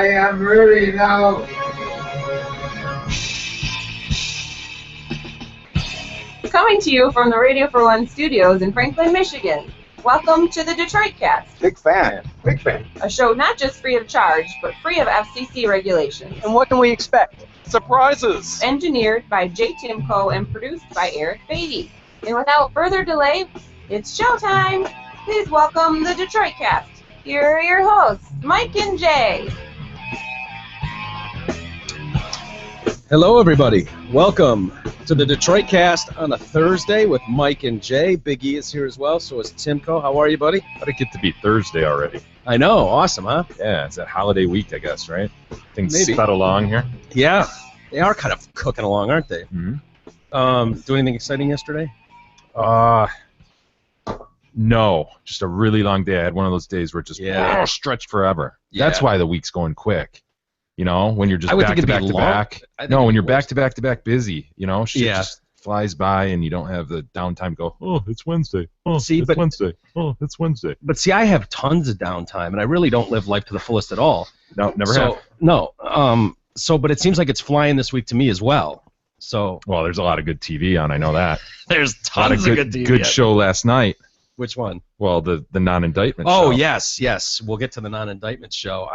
I am ready now. Coming to you from the Radio for One studios in Franklin, Michigan. Welcome to the Detroit Cast. Big fan. Big fan. A show not just free of charge, but free of FCC regulations. And what can we expect? Surprises! Engineered by Jay Timko and produced by Eric Beatty. And without further delay, it's showtime. Please welcome the Detroit Cast. Here are your hosts, Mike and Jay. Hello, everybody. Welcome to the Detroit Cast on a Thursday with Mike and Jay. Big E is here as well, so is Timko. How are you, buddy? How'd it get to be Thursday already? I know. Awesome, huh? Yeah, it's that holiday week, I guess, right? Things Maybe. sped along here. Yeah. They are kind of cooking along, aren't they? Mm-hmm. Do anything exciting yesterday? No. Just a really long day. I had one of those days where it just stretched forever. Yeah. That's why the week's going quick. You know, when you're just back to back to back. No, when you're back to back busy, you know, shit just flies by and you don't have the downtime to go, oh, it's Wednesday. Oh, it's Wednesday. Oh, it's Wednesday. But see, I have tons of downtime, and I really don't live life to the fullest at all. No, never have. No. But it seems like it's flying this week to me as well. So. Well, there's a lot of good TV on, I know that. There's tons of good TV. Good show last night. Which one? Well, the non-indictment show. Oh, yes. We'll get to the non-indictment show.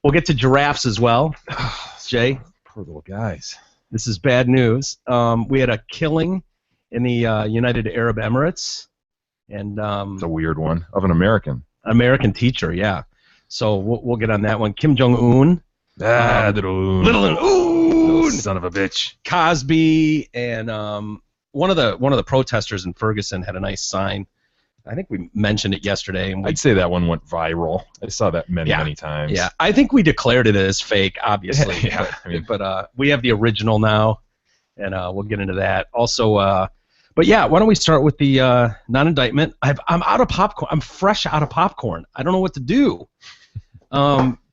We'll get to giraffes as well. Jay? Poor little guys. This is bad news. We had a killing in the United Arab Emirates. And it's a weird one. Of an American. American teacher, yeah. So we'll get on that one. Kim Jong-un. Little Un. Son of a bitch. Cosby and one of the protesters in Ferguson had a nice sign. I think we mentioned it yesterday. And I'd say that one went viral. I saw that many times. Yeah, I think we declared it as fake, obviously. But we have the original now, and we'll get into that. Also, but yeah, why don't we start with the non-indictment? I'm out of popcorn. I'm fresh out of popcorn. I don't know what to do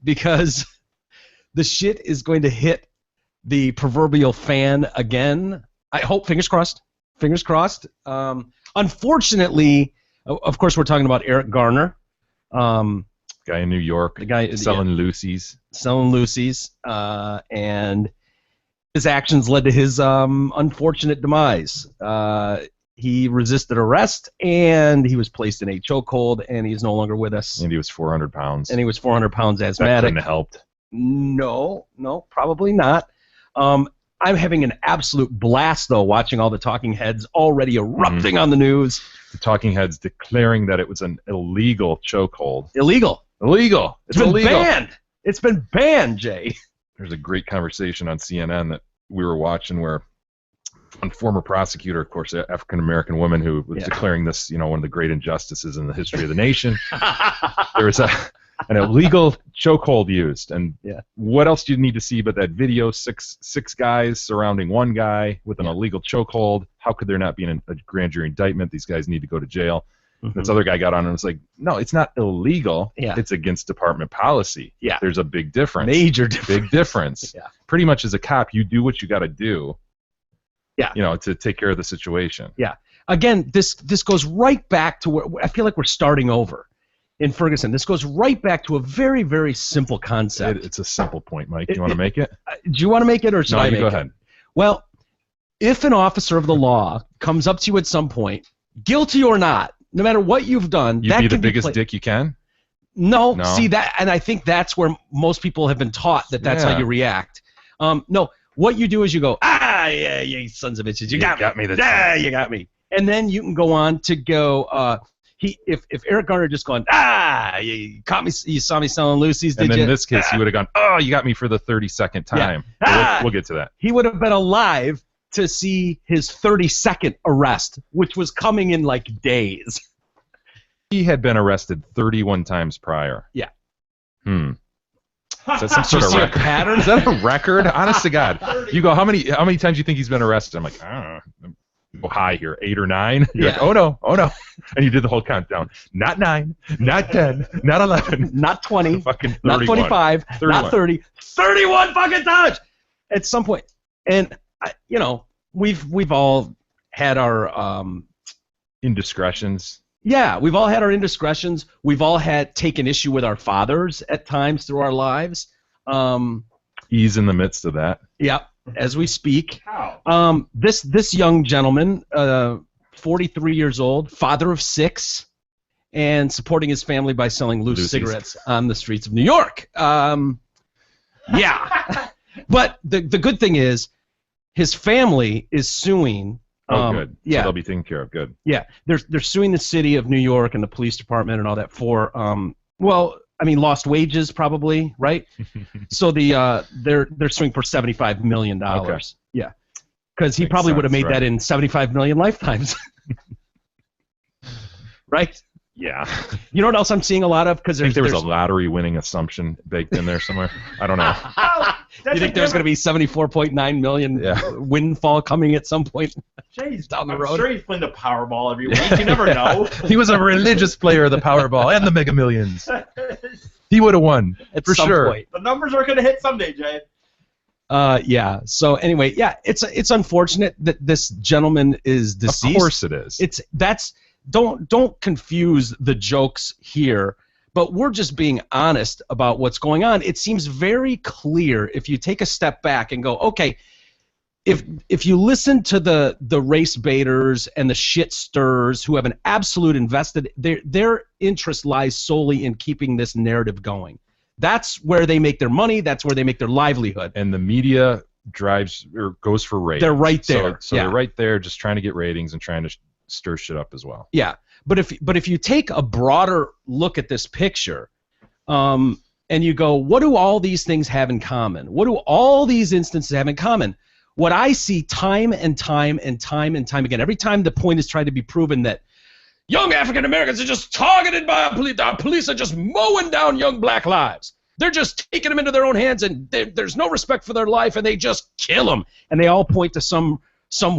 because the shit is going to hit the proverbial fan again. I hope, fingers crossed. Fingers crossed. Unfortunately, of course, we're talking about Eric Garner. Guy in New York. The guy selling Lucy's. Selling Lucy's. And his actions led to his unfortunate demise. He resisted arrest, and he was placed in a chokehold, and he's no longer with us. And he was 400 pounds. And he was 400 pounds asthmatic. That couldn't have helped. No, probably not. I'm having an absolute blast, though, watching all the talking heads already erupting on the news. The talking heads declaring that it was an illegal chokehold. Illegal. It's been illegal. Banned. It's been banned, Jay. There's a great conversation on CNN that we were watching where a former prosecutor, of course, African-American woman who was declaring this, one of the great injustices in the history of the nation. There was an illegal chokehold used, and what else do you need to see but that video? Six guys surrounding one guy with an illegal chokehold. How could there not be a grand jury indictment? These guys need to go to jail. Mm-hmm. This other guy got on and was like, no, it's not illegal. It's against department policy. There's a big difference. Major difference. Big difference. Pretty much as a cop, you do what you got to do. To take care of the situation. Again, this goes right back to where I feel like we're starting over. In Ferguson, this goes right back to a very, very simple concept. It's a simple point, Mike. Do you want to make it? Do you want to make it, or should I make it? No, you go ahead. Well, if an officer of the law comes up to you at some point, guilty or not, no matter what you've done, you be the biggest dick you can? No, see that, and I think that's where most people have been taught that's how you react. No, what you do is you go, yeah, you sons of bitches, you got me. You got me. And then you can go on to go, if Eric Garner just gone, you caught me, you saw me selling Lucy's, did you? And then in this case, he would have gone, oh, you got me for the 32nd time. We'll get to that. He would have been alive to see his 32nd arrest, which was coming in like days. He had been arrested 31 times prior. Yeah. Is that some sort of record? Pattern? Is that a record? Honest to God. You go, how many times do you think he's been arrested? I'm like, I don't know. Go high here, 8 or 9. You're like, oh no, and you did the whole countdown. Not 9, not 10, not 11, not 20, fucking 31, not 25, 31. Not 30, 31 fucking times. At some point, and we've all had our indiscretions. Yeah, we've all had our indiscretions. We've all had taken issue with our fathers at times through our lives. He's in the midst of that. Yeah, as we speak. How? This young gentleman, 43 years old, father of 6, and supporting his family by selling loose cigarettes on the streets of New York. Yeah. But the good thing is his family is suing. Oh, good. Yeah. So they'll be taken care of. Good. Yeah. They're suing the city of New York and the police department and all that for, lost wages probably, right? So they're suing for $75 million. Okay. Yeah. Because he probably would have made that in 75 million lifetimes. Right? Yeah. You know what else I'm seeing a lot of? Because I think there was a lottery-winning assumption baked in there somewhere. I don't know. You think there's going to be 74.9 million windfall coming at some point down the road? I'm sure he's playing the Powerball every week. You never know. He was a religious player of the Powerball and the Mega Millions. He would have won for sure. Point. The numbers are going to hit someday, Jay. Yeah. So anyway, yeah, it's unfortunate that this gentleman is deceased. Of course it is. Don't confuse the jokes here, but we're just being honest about what's going on. It seems very clear if you take a step back and go, okay, if you listen to the race baiters and the shit stirrers who have an absolute invested, their interest lies solely in keeping this narrative going. That's where they make their money. That's where they make their livelihood. And the media drives or goes for ratings. They're right there. So they're right there, just trying to get ratings and trying to stir shit up as well. Yeah, but if you take a broader look at this picture, and you go, what do all these things have in common? What do all these instances have in common? What I see time and time again, every time the point is tried to be proven that young African Americans are just targeted by our police. Our police are just mowing down young black lives. They're just taking them into their own hands, and there's no respect for their life, and they just kill them. And they all point to some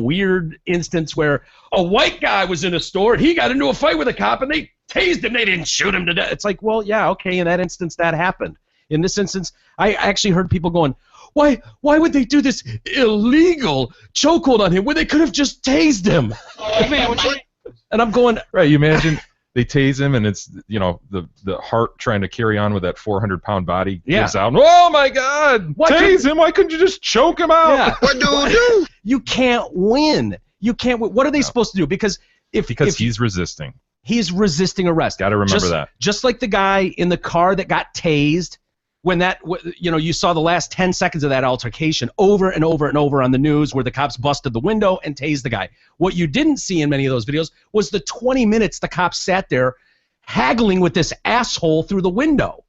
weird instance where a white guy was in a store and he got into a fight with a cop and they tased him. They didn't shoot him to death. It's like, well, yeah, okay, in that instance that happened. In this instance, I actually heard people going, why would they do this illegal chokehold on him when they could have just tased him? And I'm going, right, you imagine they tase him and it's, the heart trying to carry on with that 400-pound body gives out. Oh my God! Tase him! Why couldn't you just choke him out? Yeah. What do you do? You can't win. You can't win. What are they supposed to do? Because if he's resisting. He's resisting arrest. Got to remember that. Just like the guy in the car that got tased, when you saw the last 10 seconds of that altercation over and over and over on the news where the cops busted the window and tased the guy. What you didn't see in many of those videos was the 20 minutes the cops sat there haggling with this asshole through the window.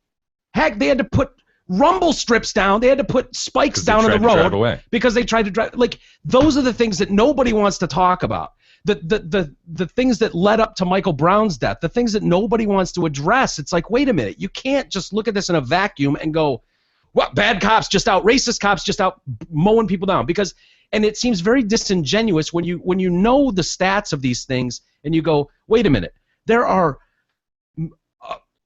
Heck, they had to put rumble strips down. They had to put spikes down on the road because they tried to drive. Like, those are the things that nobody wants to talk about. The things that led up to Michael Brown's death, the things that nobody wants to address. It's like, wait a minute, you can't just look at this in a vacuum and go, what, bad cops just out, racist cops just out mowing people down. And it seems very disingenuous when you know the stats of these things and you go, wait a minute, there are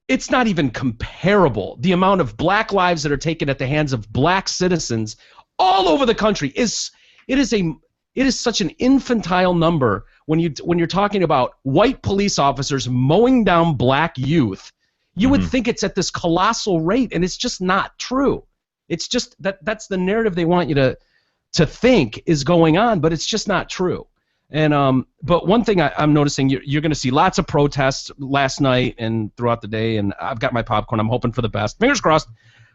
it's not even comparable. The amount of black lives that are taken at the hands of black citizens all over the country it is such an infantile number when you're talking about white police officers mowing down black youth. You would think it's at this colossal rate, and it's just not true. It's just that's the narrative they want you to think is going on, but it's just not true. And but one thing I'm noticing, you're going to see lots of protests last night and throughout the day, and I've got my popcorn. I'm hoping for the best. Fingers crossed.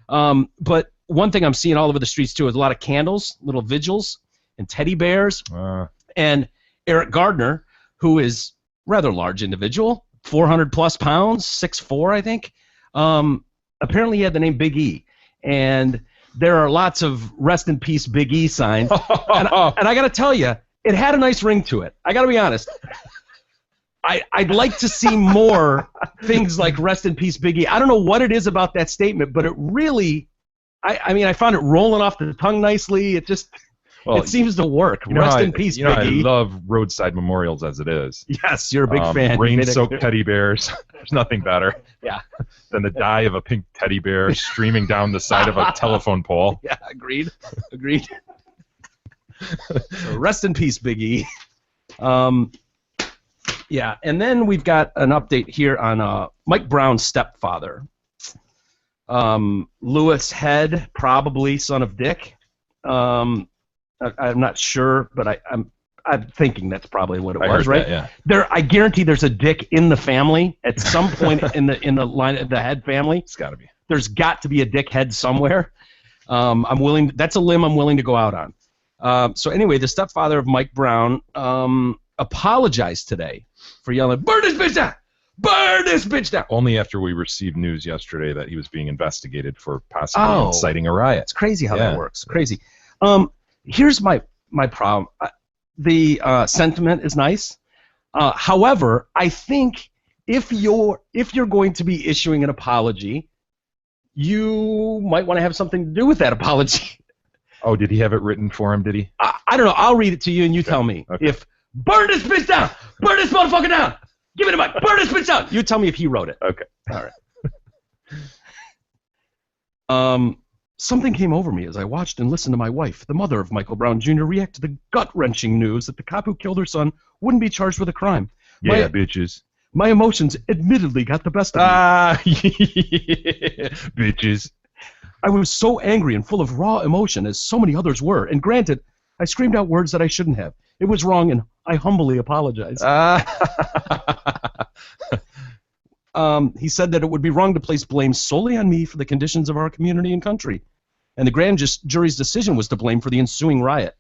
But one thing I'm seeing all over the streets too is a lot of candles, little vigils, and teddy bears. And Eric Gardner, who is a rather large individual, 400+ pounds, 6'4", I think. Apparently he had the name Big E. And there are lots of rest in peace Big E signs. and I got to tell you, it had a nice ring to it. I got to be honest. I'd like to see more things like rest in peace Big E. I don't know what it is about that statement, but it really, I found it rolling off the tongue nicely. It just... Well, it seems to work. Rest in peace, Big E. I love roadside memorials as it is. Yes, you're a big fan. Rain-soaked teddy bears. There's nothing better. Yeah. Than the dye of a pink teddy bear streaming down the side of a telephone pole. Yeah, agreed. So rest in peace, Big E. Yeah, and then we've got an update here on Mike Brown's stepfather. Lewis Head, probably son of Dick. I'm not sure, but I'm thinking that's probably what it was, right? That, yeah. I guarantee there's a Dick in the family at some point in the line of the Head family. It's got to be. There's got to be a Dick Head somewhere. That's a limb I'm willing to go out on. So anyway, the stepfather of Mike Brown apologized today for yelling, "Burn this bitch down! Burn this bitch down!" Only after we received news yesterday that he was being investigated for possibly inciting a riot. It's crazy how that works. Crazy. Here's my problem. The sentiment is nice. However, I think if you're going to be issuing an apology, you might want to have something to do with that apology. Oh, did he have it written for him? Did he? I don't know. I'll read it to you, and you tell me if burn this bitch down, burn this motherfucker down, give it to Mike, burn this bitch down. You tell me if he wrote it. Okay. All right. Something came over me as I watched and listened to my wife, the mother of Michael Brown Jr., react to the gut-wrenching news that the cop who killed her son wouldn't be charged with a crime. Bitches. My emotions admittedly got the best of me. Bitches. I was so angry and full of raw emotion, as so many others were, and granted, I screamed out words that I shouldn't have. It was wrong, and I humbly apologize. He said that it would be wrong to place blame solely on me for the conditions of our community and country, and the grand jury's decision was to blame for the ensuing riot.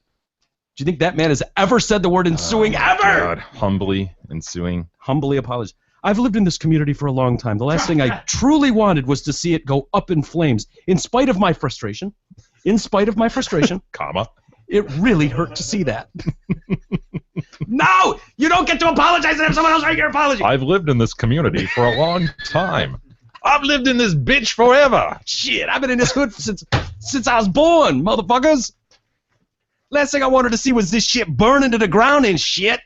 Do you think that man has ever said the word ensuing ever? God, humbly ensuing. Humbly apologize. I've lived in this community for a long time. The last thing I truly wanted was to see it go up in flames. In spite of my frustration, comma, it really hurt to see that. No! You don't get to apologize and have someone else write your apology! I've lived in this community for a long time. I've lived in this bitch forever. Shit, I've been in this hood since I was born, motherfuckers. Last thing I wanted to see was this shit burning to the ground and shit.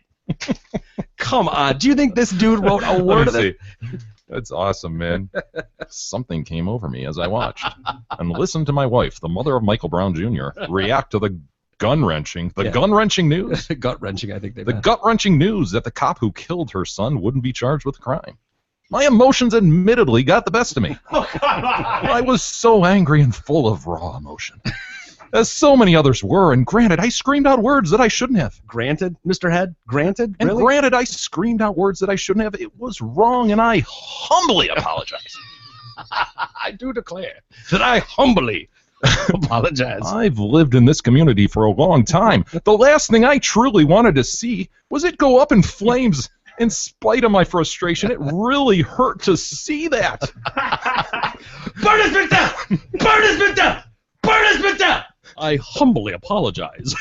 Come on. Do you think this dude wrote a word of it? That's awesome, man. Something came over me as I watched and listened to my wife, the mother of Michael Brown Jr., react to the gun-wrenching news. Gut-wrenching, I think they meant. The gut-wrenching news that the cop who killed her son wouldn't be charged with a crime. My emotions admittedly got the best of me. I was so angry and full of raw emotion. As so many others were, and granted, I screamed out words that I shouldn't have. Granted, Mr. Head? Granted? And really? Granted, I screamed out words that I shouldn't have. It was wrong, and I humbly apologize. I do declare that I humbly apologize. I've lived in this community for a long time. The last thing I truly wanted to see was it go up in flames. In spite of my frustration, it really hurt to see that. Burn this bitch down! Burn this bitch down! Burn this bitch down! I humbly apologize.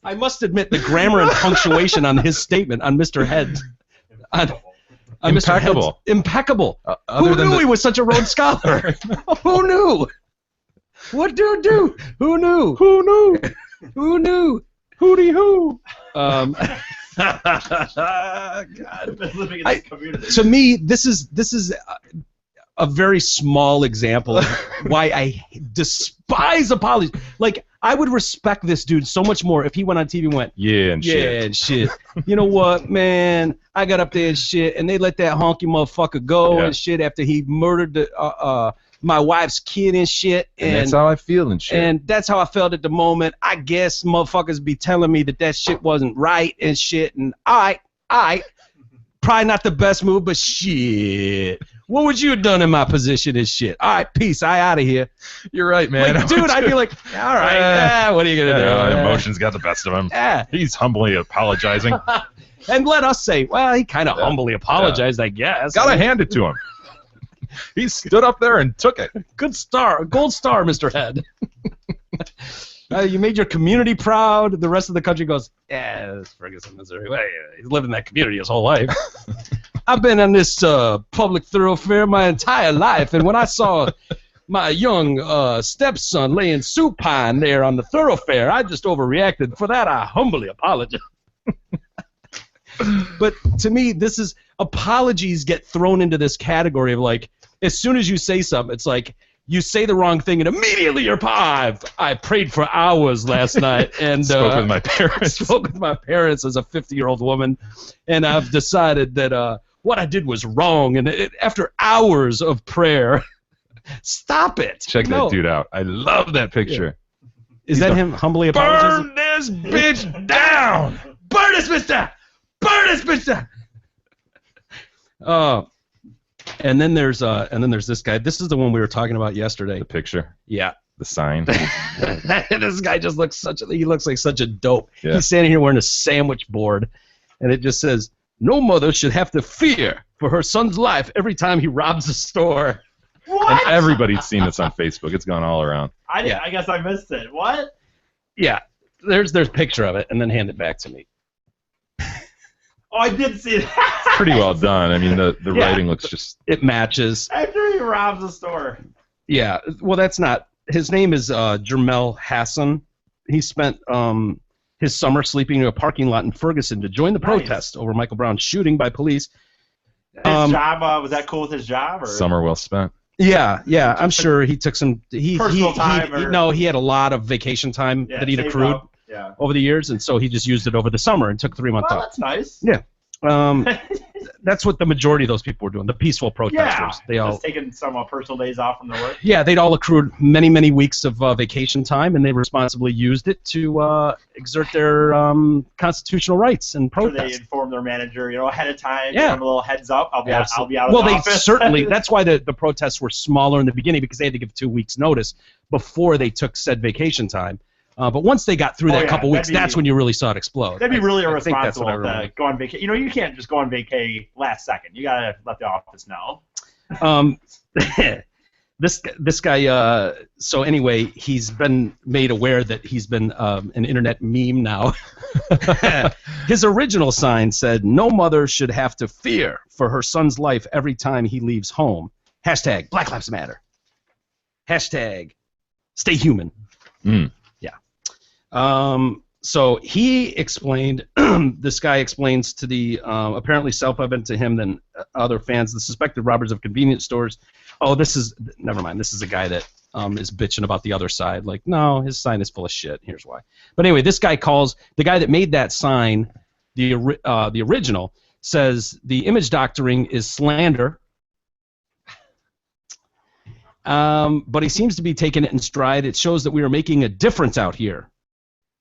I must admit the grammar and punctuation on his statement on Mr. Head. On impeccable. Impeccable. Who knew he was such a Rhodes Scholar? Who knew? What dude do? Who knew? Who knew? Who knew? Hooty hoo. God. To me, this is a very small example of why I despise apologies. Like, I would respect this dude so much more if he went on TV and went, yeah, and shit. You know what, man? I got up there and shit, and they let that honky motherfucker go and shit after he murdered my wife's kid and shit. And that's how I feel and shit. And that's how I felt at the moment. I guess motherfuckers be telling me that shit wasn't right and shit. And all right. Probably not the best move, but shit. What would you have done in my position and shit? All right, peace. I out of here. You're right, man. Like, dude, I'd be like, all right, what are you going to do? Emotions got the best of him. He's humbly apologizing. And let us say, well, he kind of humbly apologized, I guess. Gotta hand it to him. He stood up there and took it. Good star. Gold star, Mr. Head. You made your community proud. The rest of the country goes, it's Ferguson, Missouri. Well, he's lived in that community his whole life. I've been on this public thoroughfare my entire life, and when I saw my young stepson laying supine there on the thoroughfare, I just overreacted. For that, I humbly apologize. But to me, this is apologies get thrown into this category of like, as soon as you say something, it's like You say the wrong thing and immediately you're five. I prayed for hours last night and spoke with my parents. Spoke with my parents as a 50-year-old woman, and I've decided that what I did was wrong. And after hours of prayer, stop it. Check that dude out. I love that picture. Yeah. Is that him humbly apologizing? Burn this bitch down. Burn this bitch down. Burn this bitch down. And then there's this guy. This is the one we were talking about yesterday. The picture. Yeah. The sign. This guy just looks he looks like such a dope. Yeah. He's standing here wearing a sandwich board, and it just says, "No mother should have to fear for her son's life every time he robs a store." What? And everybody's seen this on Facebook. It's gone all around. I guess I missed it. What? Yeah. There's a picture of it, and then hand it back to me. Oh, I did see that. It's pretty well done. I mean, the writing looks just... It matches. After he robs the store. Yeah. Well, that's not... His name is Jermel Hassan. He spent his summer sleeping in a parking lot in Ferguson to join the protest over Michael Brown's shooting by police. His job, was that cool with his job? Or? Summer well spent. Yeah. I'm sure he took some... Personal time? No, he had a lot of vacation time that he'd accrued. Yeah. Over the years, and so he just used it over the summer and took 3 months off. That's nice. Yeah. That's what the majority of those people were doing, the peaceful protesters. They all just taking some personal days off from their work. Yeah, they'd all accrued many, many weeks of vacation time, and they responsibly used it to exert their constitutional rights and protest. So they informed their manager, ahead of time, Yeah. give them a little heads up. I'll be out of the Well, they office. certainly. That's why the protests were smaller in the beginning, because they had to give 2 weeks notice before they took said vacation time. But once they got through that couple weeks, that's when you really saw it explode. That'd be really irresponsible to go on vacation. You can't just go on vacay last second. You gotta let the office know. This guy. So anyway, he's been made aware that he's been an internet meme now. His original sign said, "No mother should have to fear for her son's life every time he leaves home." Hashtag Black Lives Matter. Hashtag Stay Human. Mm. So he explained, this guy explains to the apparently self-evident to him than other fans, the suspected robbers of convenience stores. Oh, never mind. This is a guy that is bitching about the other side. Like, no, his sign is full of shit. Here's why. But anyway, this guy calls, the guy that made that sign, the original, says the image doctoring is slander. But he seems to be taking it in stride. It shows that we are making a difference out here.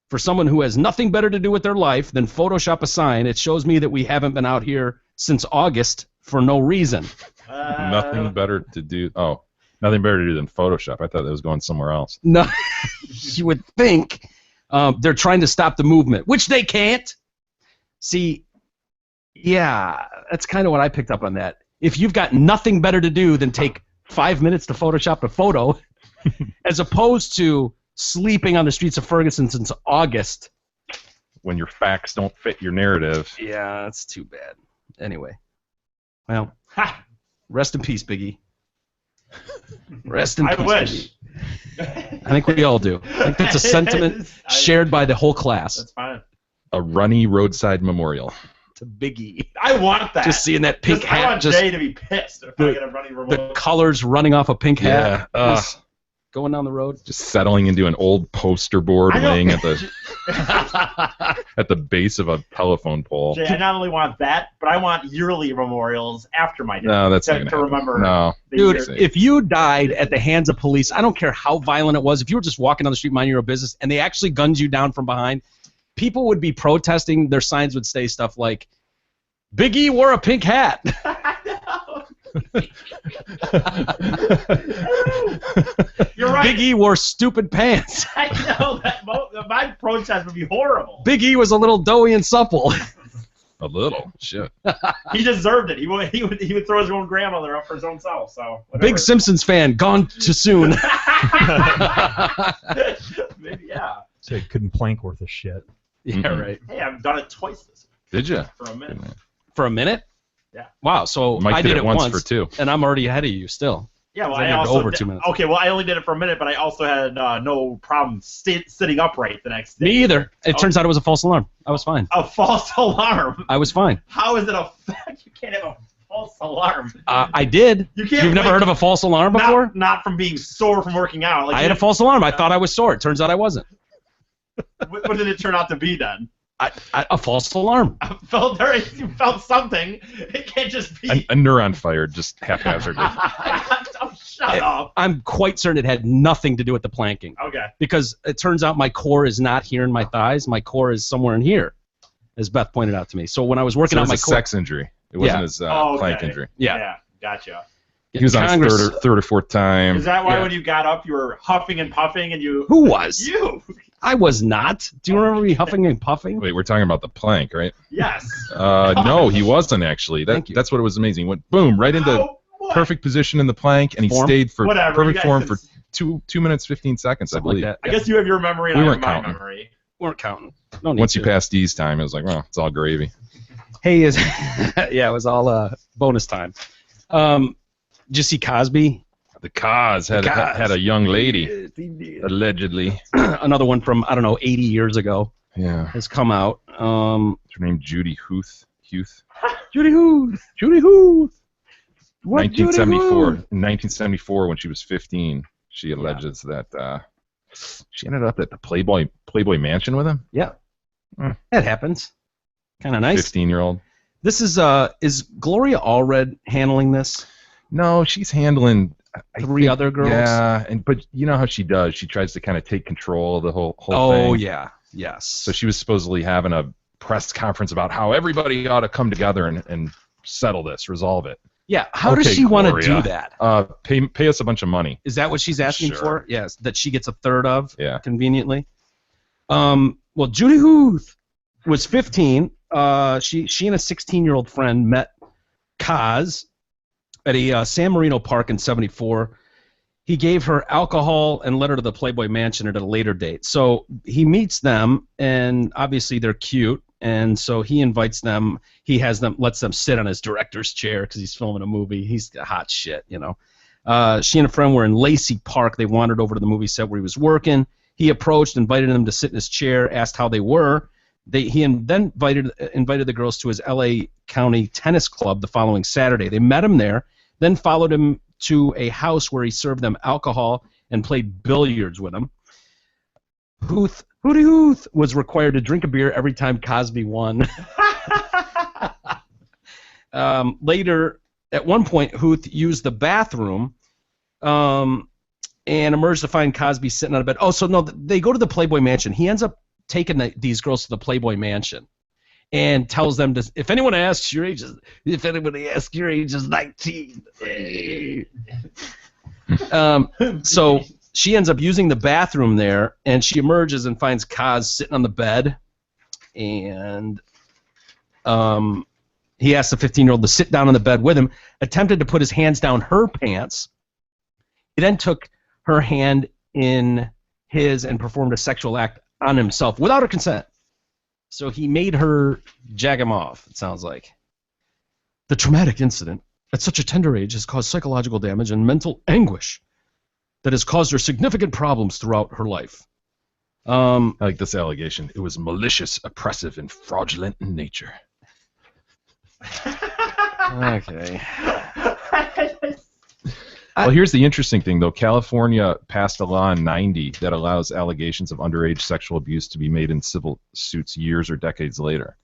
For someone who has nothing better to do with their life than Photoshop a sign, it shows me that we haven't been out here since August for no reason. Nothing better to do. Oh, nothing better to do than Photoshop. I thought that was going somewhere else. No, you would think they're trying to stop the movement, which they can't. See, yeah, that's kind of what I picked up on that. If you've got nothing better to do than take 5 minutes to Photoshop a photo, as opposed to sleeping on the streets of Ferguson since August. When your facts don't fit your narrative. Yeah, that's too bad. Anyway. Well, rest in peace, Biggie. Rest in peace, I wish. Biggie. I think we all do. I think that's a sentiment shared by the whole class. That's fine. A runny roadside memorial. To Biggie. I want that. Just seeing that pink hat. I want Jay to be pissed if I get a running remote. The colors running off a pink hat. Yeah. Going down the road. Just settling into an old poster board laying at the at the base of a telephone pole. Jay, I not only want that, but I want yearly memorials after my death. No, that's not to gonna remember. happen. No. Dude, if you died at the hands of police, I don't care how violent it was, if you were just walking down the street minding your own business and they actually gunned you down from behind, people would be protesting. Their signs would say stuff like, Big E wore a pink hat. You're right. Big E wore stupid pants. I know that my protest would be horrible. Big E was a little doughy and supple. A little. Shit. He deserved it. He would throw his own grandmother up for his own self. So whatever. Big Simpsons fan, gone too soon. Maybe, yeah. So he couldn't plank worth a shit. Yeah, right. Hey, I've done it twice this year. Did you? For a minute. For a minute? Yeah. Wow, so Mike I did it once for 2. and I'm already ahead of you still. Yeah, well, I I did also over did, 2 minutes. Okay, well, I only did it for a minute, but I also had no problem sitting upright the next day. Me either. It turns out it was a false alarm. I was fine. A false alarm. I was fine. How is it a fact? You can't have a false alarm. I did. You've never heard of a false alarm before? Not from being sore from working out. Like I had a false alarm. I thought I was sore. It turns out I wasn't. What did it turn out to be then? A false alarm. You felt something. It can't just be a neuron fired just haphazardly. Oh, shut up. I'm quite certain it had nothing to do with the planking. Okay. Because it turns out my core is not here in my thighs. My core is somewhere in here, as Beth pointed out to me. So when I was working on my core, sex injury. It wasn't his plank injury. Yeah. Gotcha. He was on his third or fourth time. Is that why when you got up you were huffing and puffing and you? Who was? You. I was not. Do you remember me huffing and puffing? Wait, we're talking about the plank, right? Yes. No, he wasn't actually. That's what was amazing. He went boom right into perfect position in the plank, and he stayed for perfect form for 2 minutes 15 seconds, I believe. Like I guess you have your memory and I have my memory. We weren't counting. No need Once to. you passed D's time, it was like, well, it's all gravy. Hey, yeah, it was all bonus time. Did you see Cosby? The Cos had a young lady, allegedly. Another one from, I don't know, 80 years ago. Yeah. Has come out. What's her name? Judy Huth. Judy Huth. Judy Huth. 1974. In 1974, when she was 15, she alleges that she ended up at the Playboy Mansion with him. Yeah. That happens. Kind of nice. 15-year-old. This is Gloria Allred handling this? No, she's handling three other girls. Yeah, but you know how she does. She tries to kind of take control of the whole thing. Oh yeah, yes. So she was supposedly having a press conference about how everybody ought to come together and settle this, resolve it. Yeah. How does she want to do that? Pay us a bunch of money. Is that what she's asking for? Yes, that she gets a third of. Yeah. Conveniently. Well, Judy Huth was 15. She and a 16-year-old friend met Kaz at a San Marino park in 74. He gave her alcohol and led her to the Playboy Mansion at a later date. So he meets them, and obviously they're cute, and so he invites them. He lets them sit on his director's chair because he's filming a movie. He's hot shit, you know. She and a friend were in Lacey Park. They wandered over to the movie set where he was working. He approached, invited them to sit in his chair, asked how they were. He then invited the girls to his L.A. County Tennis Club the following Saturday. They met him there, then followed him to a house where he served them alcohol and played billiards with them. Hootie Huth was required to drink a beer every time Cosby won. Later, at one point, Huth used the bathroom and emerged to find Cosby sitting on a bed. Oh, so no, they go to the Playboy Mansion. He ends up taking these girls to the Playboy Mansion and tells them to, if anyone asks your age, if anybody asks your age is 19. So she ends up using the bathroom there, and she emerges and finds Kaz sitting on the bed, and he asks the 15-year-old to sit down on the bed with him, attempted to put his hands down her pants. He then took her hand in his and performed a sexual act on himself without her consent. So he made her jag him off, it sounds like. The traumatic incident at such a tender age has caused psychological damage and mental anguish that has caused her significant problems throughout her life. I like this allegation. It was malicious, oppressive, and fraudulent in nature. Okay. Well, here's the interesting thing, though. California passed a law in '90 that allows allegations of underage sexual abuse to be made in civil suits years or decades later.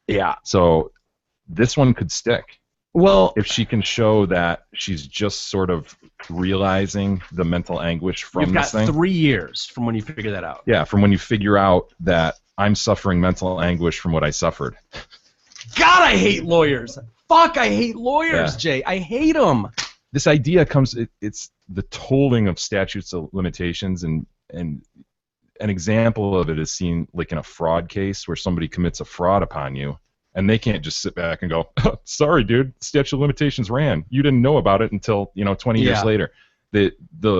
Yeah. So this one could stick. Well, if she can show that she's just sort of realizing the mental anguish from this thing. You've got 3 years from when you figure that out. Yeah, from when you figure out that I'm suffering mental anguish from what I suffered. God, I hate lawyers. Fuck, I hate lawyers, yeah. Jay. I hate them. This idea comes, it's the tolling of statutes of limitations, and an example of it is seen like in a fraud case where somebody commits a fraud upon you, and they can't just sit back and go, oh, sorry, dude, statute of limitations ran. You didn't know about it until 20 years later. The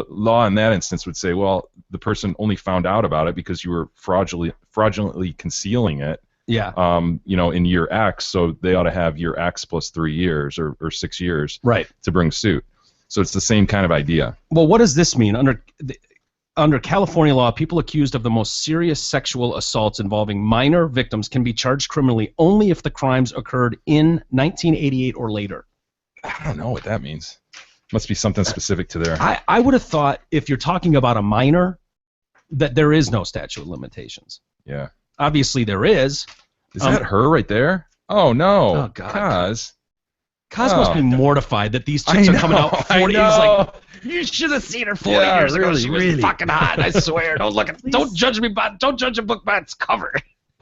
law in that instance would say, well, the person only found out about it because you were fraudulently concealing it. Yeah. In year X, so they ought to have year X plus 3 years or 6 years right. to bring suit. So it's the same kind of idea. Well, what does this mean? Under California law, people accused of the most serious sexual assaults involving minor victims can be charged criminally only if the crimes occurred in 1988 or later. I don't know what that means. Must be something specific to there. I would have thought if you're talking about a minor, that there is no statute of limitations. Yeah. Obviously there is. Is that her right there? Oh no. Oh God. Kaz must be mortified that these chicks are coming out 40. He's like, you should have seen her 40 years ago. She was fucking hot. I swear. Don't judge me don't judge a book by its cover.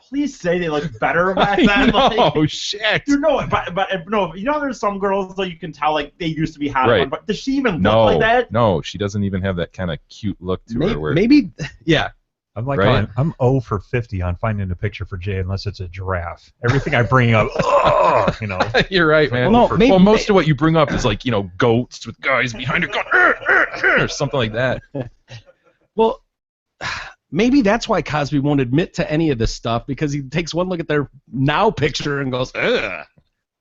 Please say they look better back then. Oh shit! You know, but no, you know, there's some girls that you can tell like they used to be hot. Right. But does she even look like that? No, she doesn't even have that kind of cute look to her. Where, maybe, yeah. I'm like, Right? I'm 0 for 50 on finding a picture for Jay unless it's a giraffe. Everything I bring up, you know. You're right, man. Well, no, most of what you bring up is like, you know, goats with guys behind it going, or something like that. Well, maybe that's why Cosby won't admit to any of this stuff, because he takes one look at their now picture and goes, ugh,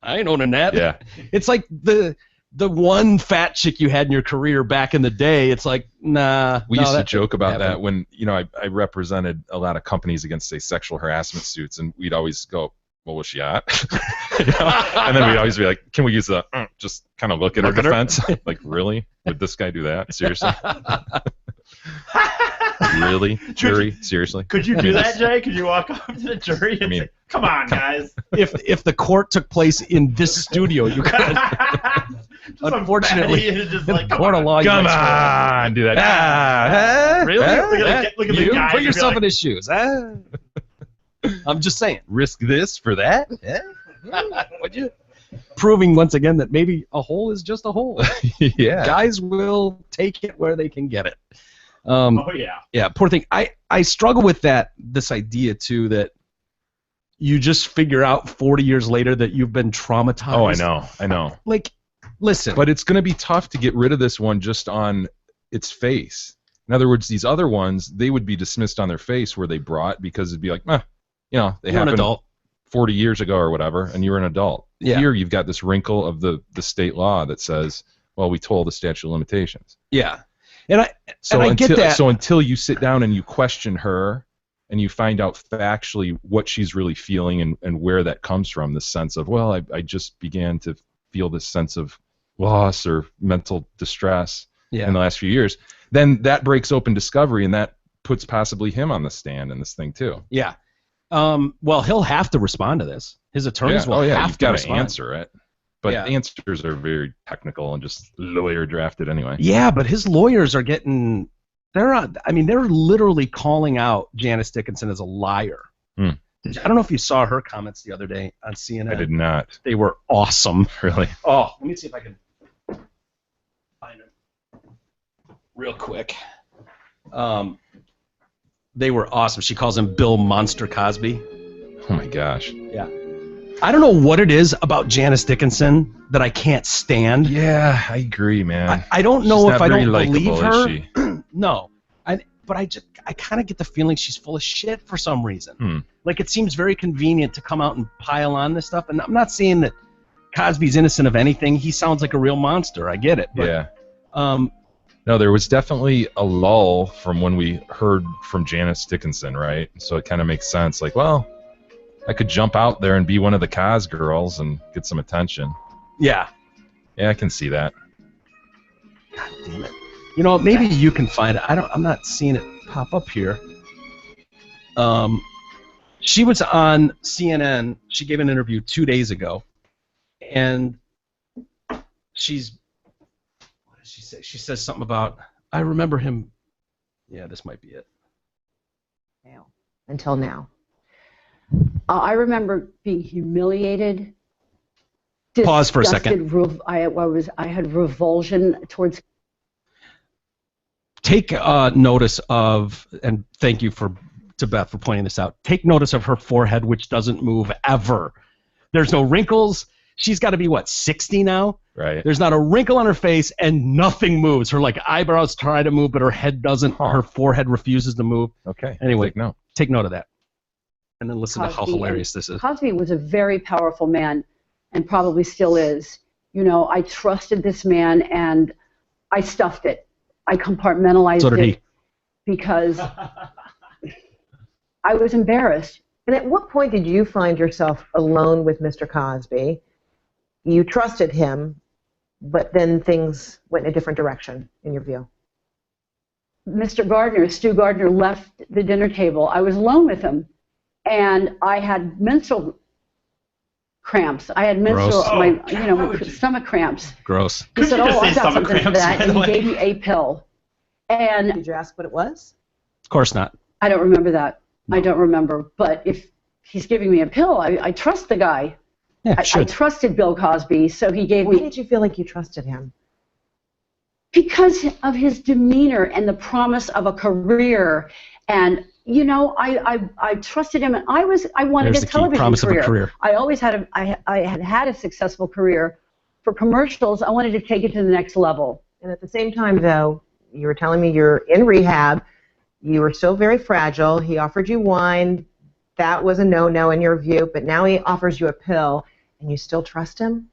I ain't owning that. Yeah. It's like the one fat chick you had in your career back in the day. It's like, nah. We used to joke about that when, you know, I represented a lot of companies against, say, sexual harassment suits, and we'd always go, well, was she hot? You know? And then we'd always be like, can we use the just kind of look at her defense? Like, really? Would this guy do that? Seriously? Really? Jury? Seriously? Could you do that, Jay? Could you walk up to the jury and say, come on, guys? If the court took place in this studio, you could. Unfortunately, like, court of law. Come on, do that. Really? Look at You the guy. put yourself in his shoes. I'm just saying. Risk this for that? Would you? Proving once again that maybe a hole is just a hole. Yeah. Guys will take it where they can get it. Oh yeah. Yeah, poor thing. I struggle with this idea too, that you just figure out 40 years later that you've been traumatized. Oh, I know. Like, listen. But it's going to be tough to get rid of this one just on its face. In other words, these other ones, they would be dismissed on their face where they brought, because it'd be like, you know, they You're an happened adult. 40 years ago or whatever, and you're an adult. Yeah. Here you've got this wrinkle of the state law that says, well, we told the statute of limitations. Yeah. And I So get that. So until you sit down and you question her and you find out factually what she's really feeling and where that comes from, this sense of, well, I just began to feel this sense of loss or mental distress in the last few years, then that breaks open discovery, and that puts possibly him on the stand in this thing too. Yeah. Well, he'll have to respond to this. His attorneys will have you've to got respond. to answer it. But answers are very technical and just lawyer drafted anyway. Yeah, but his lawyers are getting they're literally calling out Janice Dickinson as a liar. I don't know if you saw her comments the other day on CNN. I did not. They were awesome. Really? Oh, let me see if I can find them real quick. They were awesome. She calls him Bill Monster Cosby. Oh my gosh. Yeah. I don't know what it is about Janice Dickinson that I can't stand. Yeah, I agree, man. I don't know if I don't believe likable, her. is she? No. But I kind of get the feeling she's full of shit for some reason. Like, it seems very convenient to come out and pile on this stuff. And I'm not saying that Cosby's innocent of anything. He sounds like a real monster. I get it. But, yeah. No, there was definitely a lull from when we heard from Janice Dickinson, right? So it kind of makes sense. Like, well, I could jump out there and be one of the Cos girls and get some attention. Yeah. Yeah, I can see that. God damn it. You know, maybe you can find it. I'm not seeing it pop up here. She was on CNN. She gave an interview 2 days ago, and what does she say? She says something about, I remember him. Yeah, this might be it. Until now. I remember being humiliated. Pause for a second. I had revulsion towards. Take notice of, and thank you to Beth for pointing this out. Take notice of her forehead, which doesn't move ever. There's no wrinkles. She's got to be, 60 now? Right. There's not a wrinkle on her face, and nothing moves. Her eyebrows try to move, but her head doesn't. Her forehead refuses to move. Okay. Anyway, take note of that. And then listen to how hilarious this is. Cosby was a very powerful man, and probably still is. You know, I trusted this man, and I stuffed it. I compartmentalized So did he. it because I was embarrassed. And at what point did you find yourself alone with Mr. Cosby? You trusted him, but then things went in a different direction, in your view? Mr. Gardner, Stu Gardner, left the dinner table. I was alone with him, and I had menstrual cramps. I had menstrual, stomach cramps. Gross. He said, just "Oh, say I got stomach something for cramps, that," by and the he way. gave me a pill. And Did you ask what it was? Of course not. I don't remember that. I don't remember. But if he's giving me a pill, I trust the guy. Yeah, I sure. trusted Bill Cosby, so he gave Why me, did you feel like you trusted him? because of his demeanor and the promise of a career. And I trusted him, and I wanted There's a the key, television promise of a career. career. I always had I had a successful career. For commercials, I wanted to take it to the next level. And at the same time, though, you were telling me you're in rehab. You were still very fragile. He offered you wine. That was a no-no in your view, but now he offers you a pill, and you still trust him?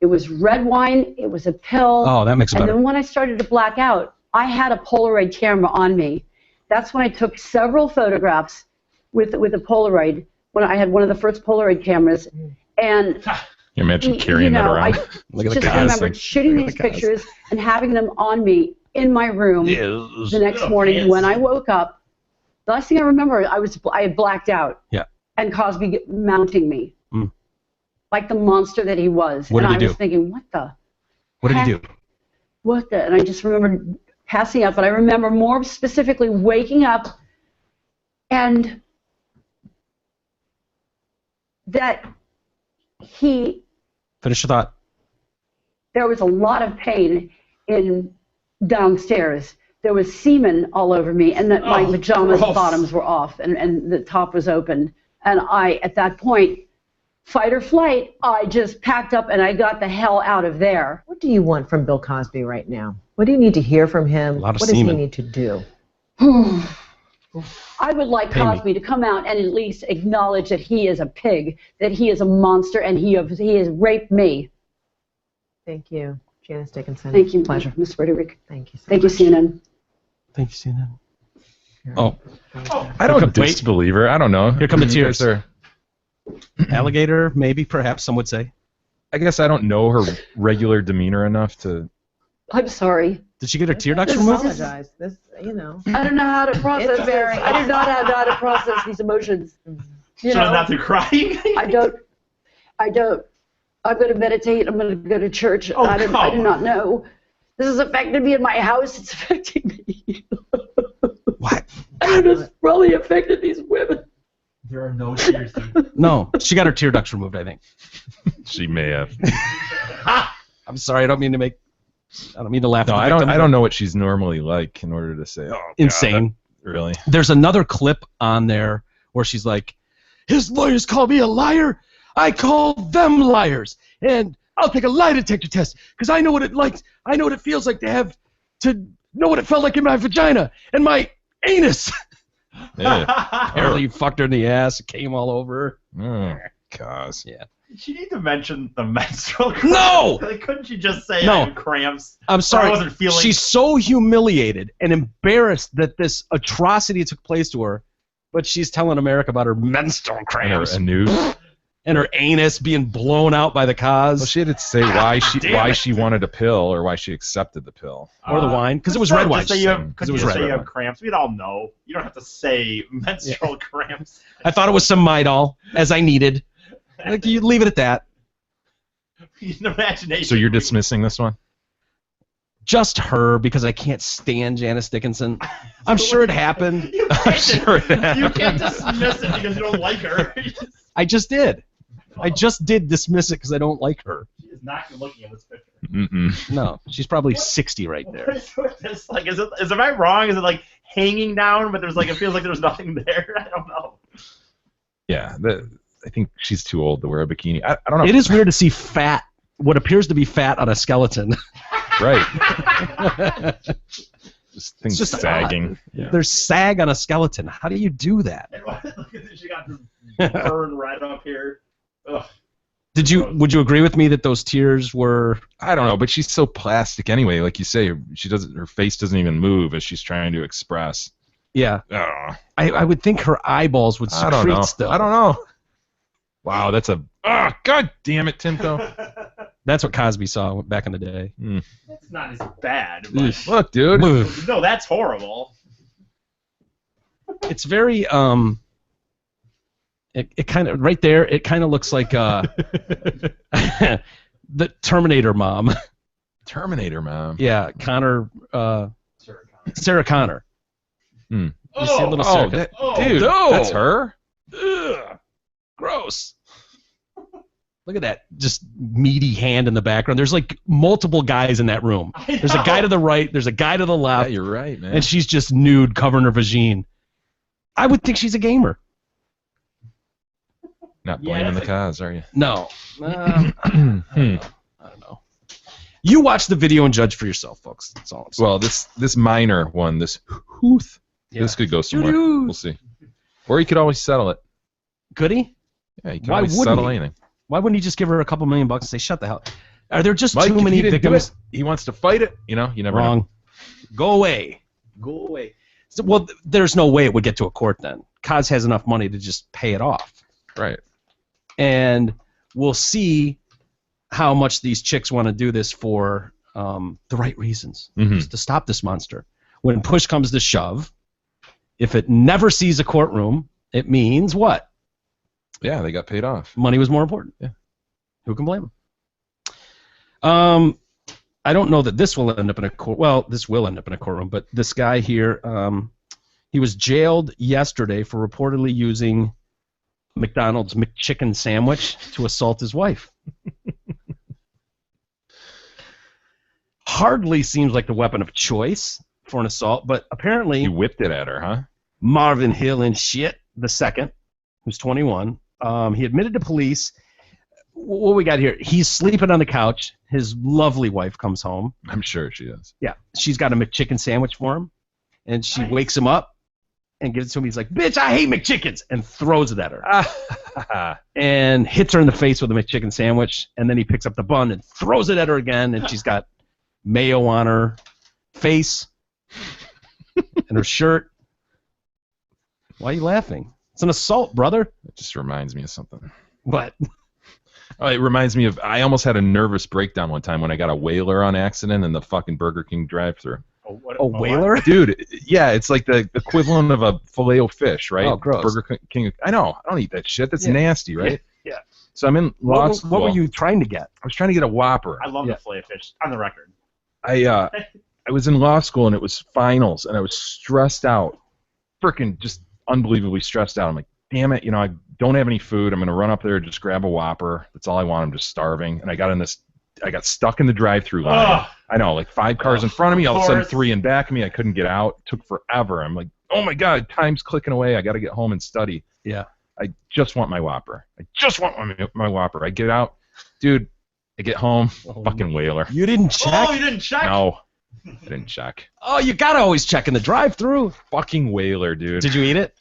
It was red wine. It was a pill. Oh, that makes it And better. then when I started to black out, I had a Polaroid camera on me. That's when I took several photographs with a Polaroid, when I had one of the first Polaroid cameras. And You imagine carrying that around. I Look at the just guys. remembered shooting these pictures and having them on me in my room the next morning when I woke up. The last thing I remember, I had blacked out. Yeah. And Cosby mounting me. Like the monster that he was. What did and he I do? was thinking, what the? What did he do? What the? And I just remembered passing out, but I remember more specifically waking up and that Finish your thought. there was a lot of pain in downstairs. There was semen all over me, and that my pajamas gross. bottoms were off, and the top was open. And I, at that point, fight or flight, I just packed up and I got the hell out of there. What do you want from Bill Cosby right now? What do you need to hear from him? A lot of What does he semen. need to do? I would like Pay me. Cosby to come out and at least acknowledge that he is a pig, that he is a monster, and he has raped me. Thank you, Janice Dickinson. Thank you, Pleasure. Ms. Frederick. Thank you so Thank you, much. CNN. Thank you, CNN. Oh, I don't Wait. disbelieve her. I don't know. Here come the You guys tears. are- alligator, maybe, perhaps, some would say. I guess I don't know her regular demeanor enough to. I'm sorry. Did she get her tear ducts I removed? apologize. This, you know. I don't know how to process It's this. very- I do not know how to process these emotions. You Try know, not to crying. I don't. I'm going to meditate. I'm going to go to church. Oh, I do come. not know. This has affected me in my house. It's affecting me. What? And it's probably affected these women. There are no tears. Dude. No, she got her tear ducts removed, I think. She may have. I'm sorry, I don't mean to laugh. No, at the I don't. victim, I but don't know what she's normally like in order to say. Oh, God, Insane. that- really? There's another clip on there where she's like, his lawyers call me a liar. I call them liars. And I'll take a lie detector test because I know what it feels like to know what it felt like in my vagina and my anus. Yeah. Apparently you fucked her in the ass. It came all over her. Oh, gosh. Yeah. She need to mention the menstrual cramps. No! Like, couldn't you just say No. I have cramps? I'm sorry. I wasn't feeling. She's so humiliated and embarrassed that this atrocity took place to her, but she's telling America about her menstrual cramps And news. and her anus being blown out by the cause. Well, she had to say why she wanted a pill or why she accepted the pill. Or the wine, because it was Just red wine. Just say you have, Because it it was say red you have wine. cramps. We'd all know. You don't have to say menstrual cramps. I thought it was some Midol, as I needed. Like, you leave it at that. Imagination. So you're dismissing this one? Just her, because I can't stand Janice Dickinson. I'm sure it happened. You I'm can't, sure it you happened. can't dismiss it because you don't like her. I just did. I just did dismiss it because I don't like her. She is not good looking at this picture. Mm-mm. No, she's probably 60 right What there. is with this? Like, am I wrong? Is it like hanging down, but there's like it feels like there's nothing there? I don't know. Yeah, I think she's too old to wear a bikini. I don't know. It is weird to see fat, what appears to be fat on a skeleton. Right. Just things just sagging. Yeah. There's sag on a skeleton. How do you do that? Look at this. She got this burn right up here. Ugh. Would you agree with me that those tears were? I don't know, but she's so plastic anyway. Like you say, her face doesn't even move as she's trying to express. Yeah. Oh, I would think her eyeballs would I don't know. secrete still. I don't know. Wow, that's a. Oh, God damn it, Timko. That's what Cosby saw back in the day. It's not as bad. But... Look, dude. No, that's horrible. It's very It kind of right there. It kind of looks like the Terminator mom. Terminator mom. Yeah, Connor. Sarah Connor. You see a little Sarah dude, that's her. Ugh, gross. Look at that, just meaty hand in the background. There's like multiple guys in that room. There's a guy to the right. There's a guy to the left. Yeah, you're right, man. And she's just nude, covering her vagine. I would think she's a gamer. Not blaming the cause, are you? No. I don't know. You watch the video and judge for yourself, folks. That's all I'm saying. Well, this minor one, this Huth, this could go somewhere. We'll see. Or he could always settle it. Could he? Yeah, he could always settle anything. Why wouldn't he just give her a couple $1 million and say, shut the hell? Are there just too many victims? He wants to fight it. You know, you never know. Go away. Go away. So, well, there's no way it would get to a court then. Kaz has enough money to just pay it off. Right. And we'll see how much these chicks want to do this for the right reasons, just to stop this monster. When push comes to shove, if it never sees a courtroom, it means what? Yeah, they got paid off. Money was more important. Yeah. Who can blame them? I don't know that this will end up in a court. Well, this will end up in a courtroom, but this guy here, he was jailed yesterday for reportedly using McDonald's McChicken sandwich to assault his wife. Hardly seems like the weapon of choice for an assault, but apparently he whipped it at her, huh? Marvin Hill and shit, the second, who's 21. He admitted to police. What we got here? He's sleeping on the couch. His lovely wife comes home. I'm sure she is. Yeah, she's got a McChicken sandwich for him, and she wakes him up and gives it to him. He's like, "Bitch, I hate McChickens," and throws it at her, and hits her in the face with a McChicken sandwich. And then he picks up the bun and throws it at her again, and she's got mayo on her face and her shirt. Why are you laughing? It's an assault, brother. It just reminds me of something. What? Oh, it reminds me of, I almost had a nervous breakdown one time when I got a whaler on accident in the fucking Burger King drive-thru. A whaler? Dude, yeah, it's like the equivalent of a filet-o-fish, right? Oh, gross. Burger King. I know. I don't eat that shit. That's nasty, right? Yeah. So I'm in law school. What were you trying to get? I was trying to get a Whopper. I love the filet-o-fish, on the record. I was in law school, and it was finals, and I was stressed out. Freaking just unbelievably stressed out. I'm like, damn it, I don't have any food. I'm going to run up there and just grab a Whopper. That's all I want. I'm just starving. And I got stuck in the drive-thru line. I know, like 5 cars in front of me, all of a sudden 3 in back of me. I couldn't get out. It took forever. I'm like, oh my God, time's clicking away. I got to get home and study. Yeah. I just want my Whopper. I just want my Whopper. I get out. Dude, I get home, fucking whaler. You didn't check? Oh, you didn't check? No, I didn't check. Oh, you got to always check in the drive-thru. Fucking whaler, dude. Did you eat it?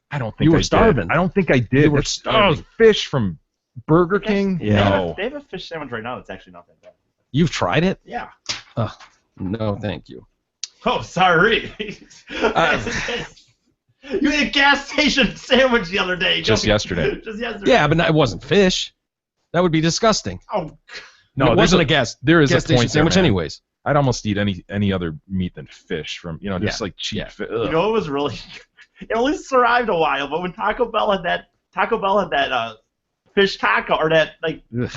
I don't think you were I starving. Did. I don't think I did. You were starving. Fish from Burger King? Yeah. No. They have a fish sandwich right now that's actually not that bad. You've tried it? Yeah. No, thank you. Oh, sorry. You ate a gas station sandwich the other day. Just yesterday. Just yesterday. Yeah, but it wasn't fish. That would be disgusting. Oh. No, it wasn't a gas station sandwich there, anyways. I'd almost eat any other meat than fish from, just like cheap fish. You know, it was really... It only survived a while, but when Taco Bell had that fish taco, or that, like... Ugh.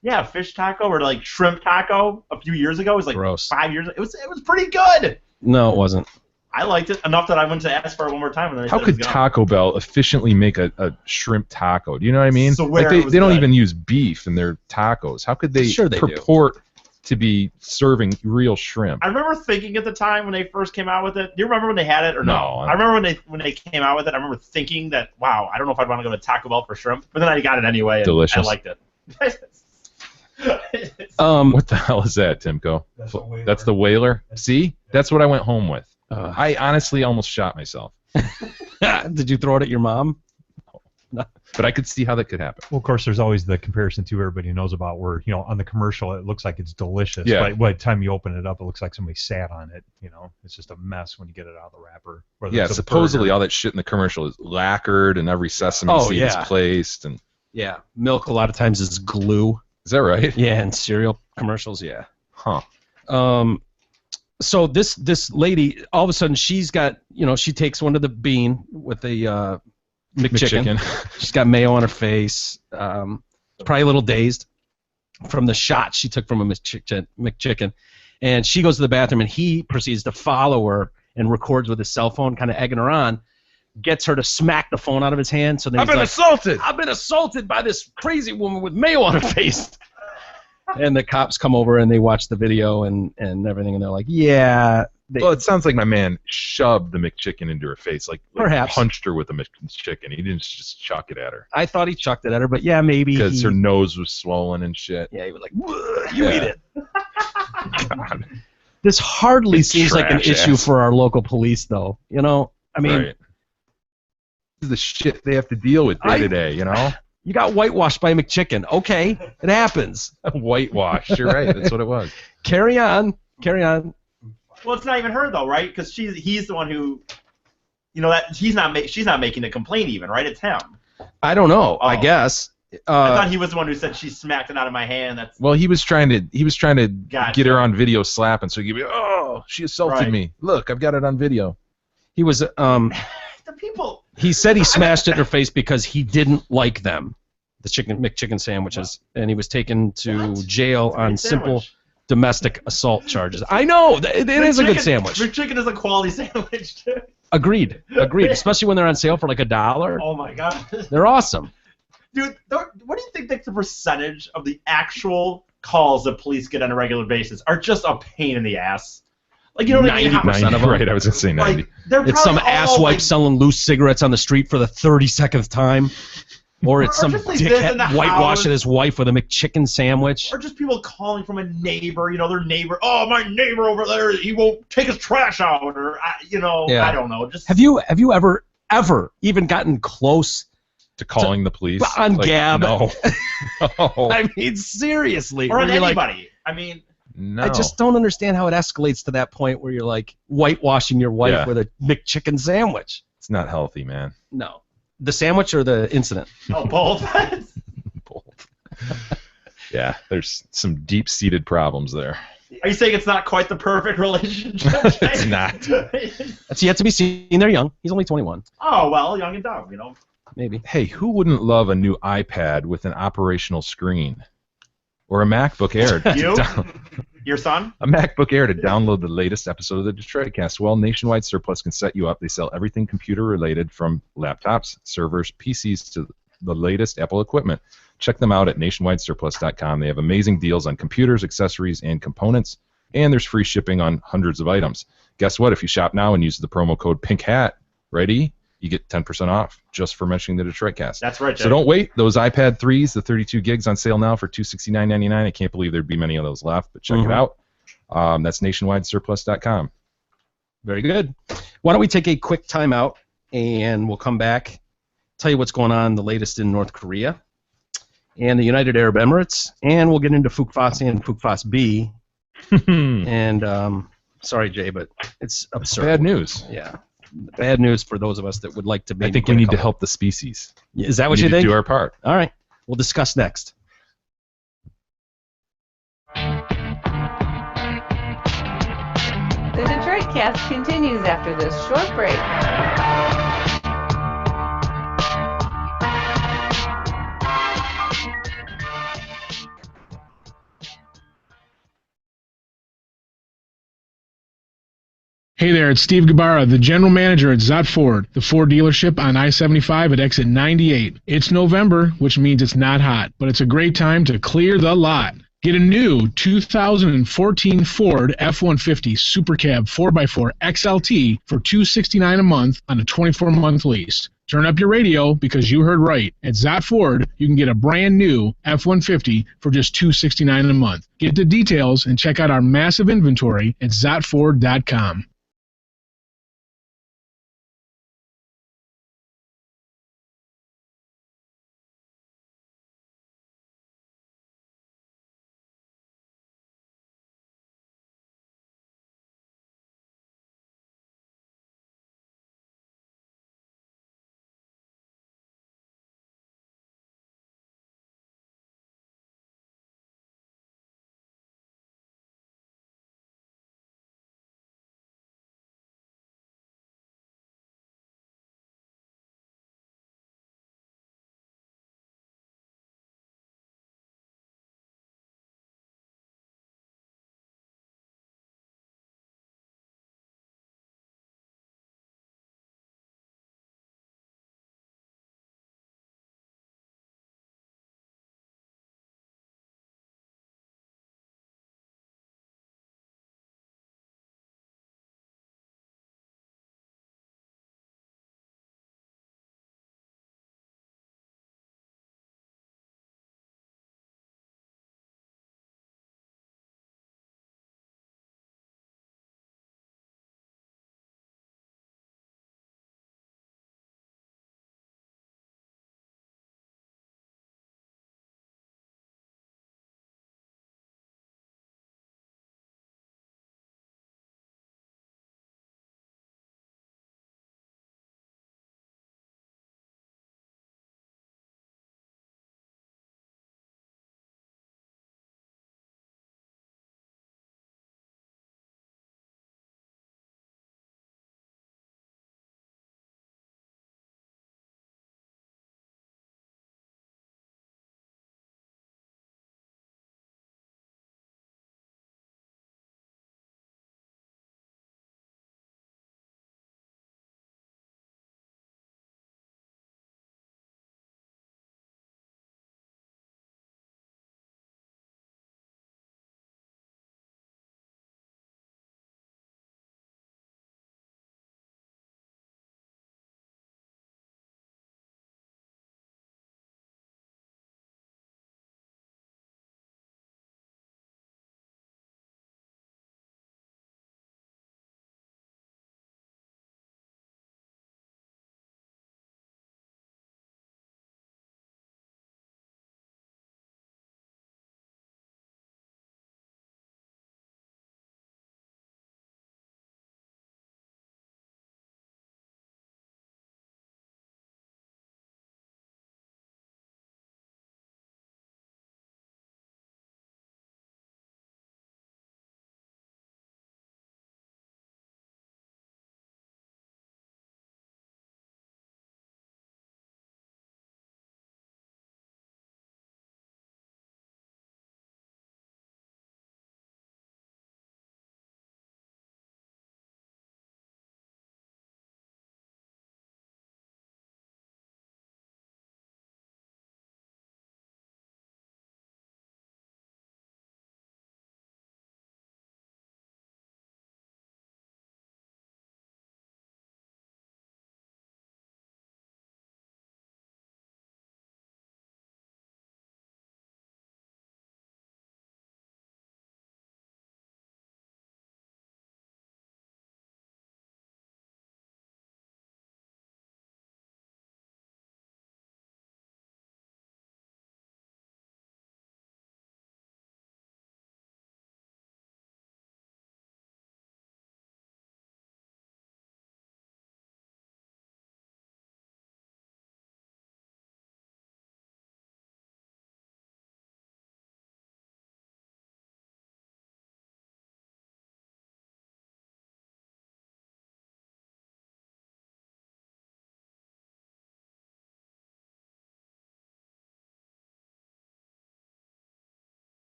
Yeah, fish taco or like shrimp taco a few years ago. It was like gross. 5 years. It was pretty good. No, it wasn't. I liked it enough that I went to ask for it one more time. And then how could Taco Bell efficiently make a shrimp taco? Do you know what I mean? So like they don't even use beef in their tacos. How could they purport to be serving real shrimp? I remember thinking at the time when they first came out with it. Do you remember when they had it or no? I remember when they came out with it. I remember thinking that, wow, I don't know if I'd want to go to Taco Bell for shrimp, but then I got it anyway. And delicious. I liked it. What the hell is that, Timko? That's the whaler. See, that's what I went home with. I honestly almost shot myself. Did you throw it at your mom? No. But I could see how that could happen. Well, of course, there's always the comparison too. Everybody knows about where on the commercial it looks like it's delicious. Yeah. But by the time you open it up, it looks like somebody sat on it. It's just a mess when you get it out of the wrapper. Yeah, supposedly all that shit in the commercial is lacquered and every sesame seed is placed and. Yeah, milk a lot of times is glue. Is that right? Yeah, and cereal commercials. Yeah. Huh. So this lady, all of a sudden, she's got, she takes one of the bean with the McChicken. She's got mayo on her face. Probably a little dazed from the shot she took from a McChicken. And she goes to the bathroom, and he proceeds to follow her and records with his cell phone, kind of egging her on. Gets her to smack the phone out of his hand. So then I've been assaulted. I've been assaulted by this crazy woman with mayo on her face. And the cops come over and they watch the video and everything, and they're like, yeah. Well, it sounds like my man shoved the McChicken into her face, like perhaps punched her with the McChicken. He didn't just chuck it at her. I thought he chucked it at her, but yeah, maybe. Because her nose was swollen and shit. Yeah, he was like, you eat it. God. This hardly seems like an issue for our local police, though. I mean. Right. This is the shit they have to deal with day to day, You got whitewashed by a McChicken. Okay, it happens. Whitewashed. You're right. That's what it was. Carry on. Well, it's not even her though, right? Because he's the one who, that she's not making the complaint even, right? It's him. I don't know. I guess. I thought he was the one who said she smacked it out of my hand. Well, he was trying to get her on video slapping, so he'd be, she assaulted me. Look, I've got it on video. He was the people. He said he smashed it in her face because he didn't like them, the McChicken sandwiches, and he was taken to jail on simple domestic assault charges. I know it is a good sandwich. McChicken is a quality sandwich, too. Agreed. Especially when they're on sale for like $1. Oh my god. They're awesome. Dude, what do you think the percentage of the actual calls that police get on a regular basis are just a pain in the ass? Like, 90% of them. Right, I was going to say 90. It's some asswipe selling loose cigarettes on the street for the 32nd time. Or it's some dickhead whitewashing his wife with a McChicken sandwich. Or just people calling from a neighbor, their neighbor. Oh, my neighbor over there, he won't take his trash out. Or, I don't know. Just Have you ever even gotten close to calling the police? On Gab? No. I mean, seriously. Or on anybody. No. I just don't understand how it escalates to that point where you're like whitewashing your wife with a McChicken sandwich. It's not healthy, man. No. The sandwich or the incident? Oh, both. Both. Yeah, there's some deep-seated problems there. Are you saying it's not quite the perfect relationship? It's not. That's yet to be seen. They're young. He's only 21. Oh, well, young and dumb, Maybe. Hey, who wouldn't love a new iPad with an operational screen? Or a MacBook Air. Your son? A MacBook Air to download the latest episode of the Detroit Cast. Well, Nationwide Surplus can set you up. They sell everything computer-related, from laptops, servers, PCs, to the latest Apple equipment. Check them out at nationwidesurplus.com. They have amazing deals on computers, accessories, and components, and there's free shipping on hundreds of items. Guess what? If you shop now and use the promo code PINKHAT, ready? You get 10% off just for mentioning the Detroit Cast. That's right, Jay. So don't wait. Those iPad 3s, the 32 gigs, on sale now for $269.99. I can't believe there'd be many of those left, but check it out. That's nationwidesurplus.com. Very good. Why don't we take a quick time out, and we'll come back, tell you what's going on, the latest in North Korea and the United Arab Emirates, and we'll get into Fuqfas and Fuqfas B. And sorry, Jay, but it's absurd. Bad news. Yeah. Bad news for those of us that would like to be. I think we need to help the species. Is that what you think? We need to do our part. All right. We'll discuss next. The Detroit Cast continues after this short break. Hey there, it's Steve Gabarra, the general manager at Zott Ford, the Ford dealership on I-75 at exit 98. It's November, which means it's not hot, but it's a great time to clear the lot. Get a new 2014 Ford F-150 Super Cab 4x4 XLT for $269 a month on a 24-month lease. Turn up your radio because you heard right. At Zott Ford, you can get a brand new F-150 for just $269 a month. Get the details and check out our massive inventory at ZottFord.com.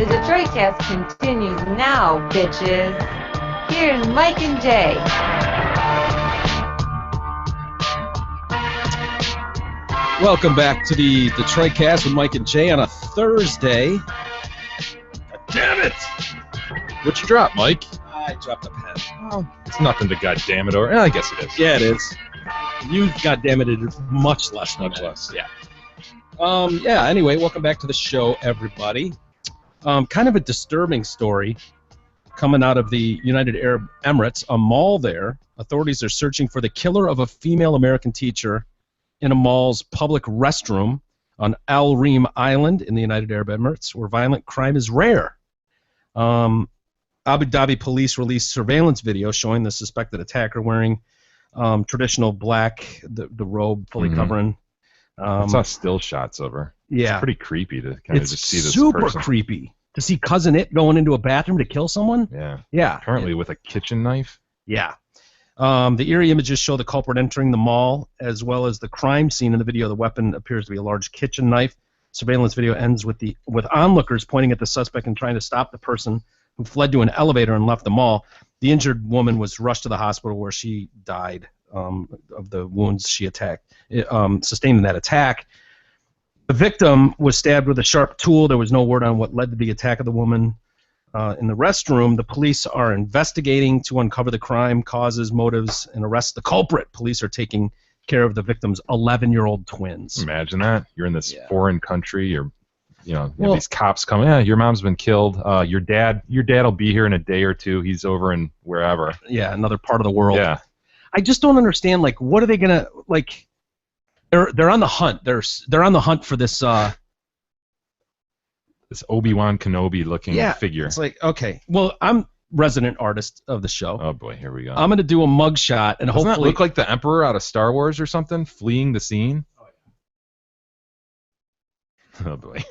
The Detroit Cast continues now, bitches. Here's Mike and Jay. Welcome back to the Detroit Cast with Mike and Jay on a Thursday. God damn it! What'd you drop, Mike? I dropped a pen. Oh, it's nothing to goddamn it, or I guess it is. Yeah, it is. You goddamn it, much less. Yeah. Yeah. Anyway, welcome back to the show, everybody. Kind of a disturbing story coming out of the United Arab Emirates. A mall there. Authorities are searching for the killer of a female American teacher in a mall's public restroom on Al Reem Island in the United Arab Emirates, where violent crime is rare. Abu Dhabi police released surveillance video showing the suspected attacker wearing traditional black, the robe fully covering. I saw still shots of her. Yeah. It's pretty creepy to kind of just see this super person. creepy to see Cousin It going into a bathroom to kill someone. Yeah. Yeah. Apparently with a kitchen knife. Yeah. The eerie images show the culprit entering the mall, as well as the crime scene in the video. The weapon appears to be a large kitchen knife. Surveillance video ends with onlookers pointing at the suspect and trying to stop the person who fled to an elevator and left the mall. The injured woman was rushed to the hospital where she died of the wounds she sustained in that attack. The victim was stabbed with a sharp tool. There was no word on what led to the attack of the woman. In the restroom, the police are investigating to uncover the crime, causes, motives, and arrest the culprit. Police are taking care of the victim's 11-year-old twins. Imagine that. You're in this foreign country. You have these cops come. Yeah, your mom's been killed. Your dad will be here in a day or two. He's over in wherever. Yeah, another part of the world. Yeah. I just don't understand. Like, what are they gonna like? They're on the hunt. They're on the hunt for this. This Obi-Wan Kenobi looking figure. It's like, okay, well, I'm resident artist of the show. Oh boy, here we go. I'm gonna do a mugshot and Doesn't hopefully that look like the Emperor out of Star Wars or something, fleeing the scene. Oh boy.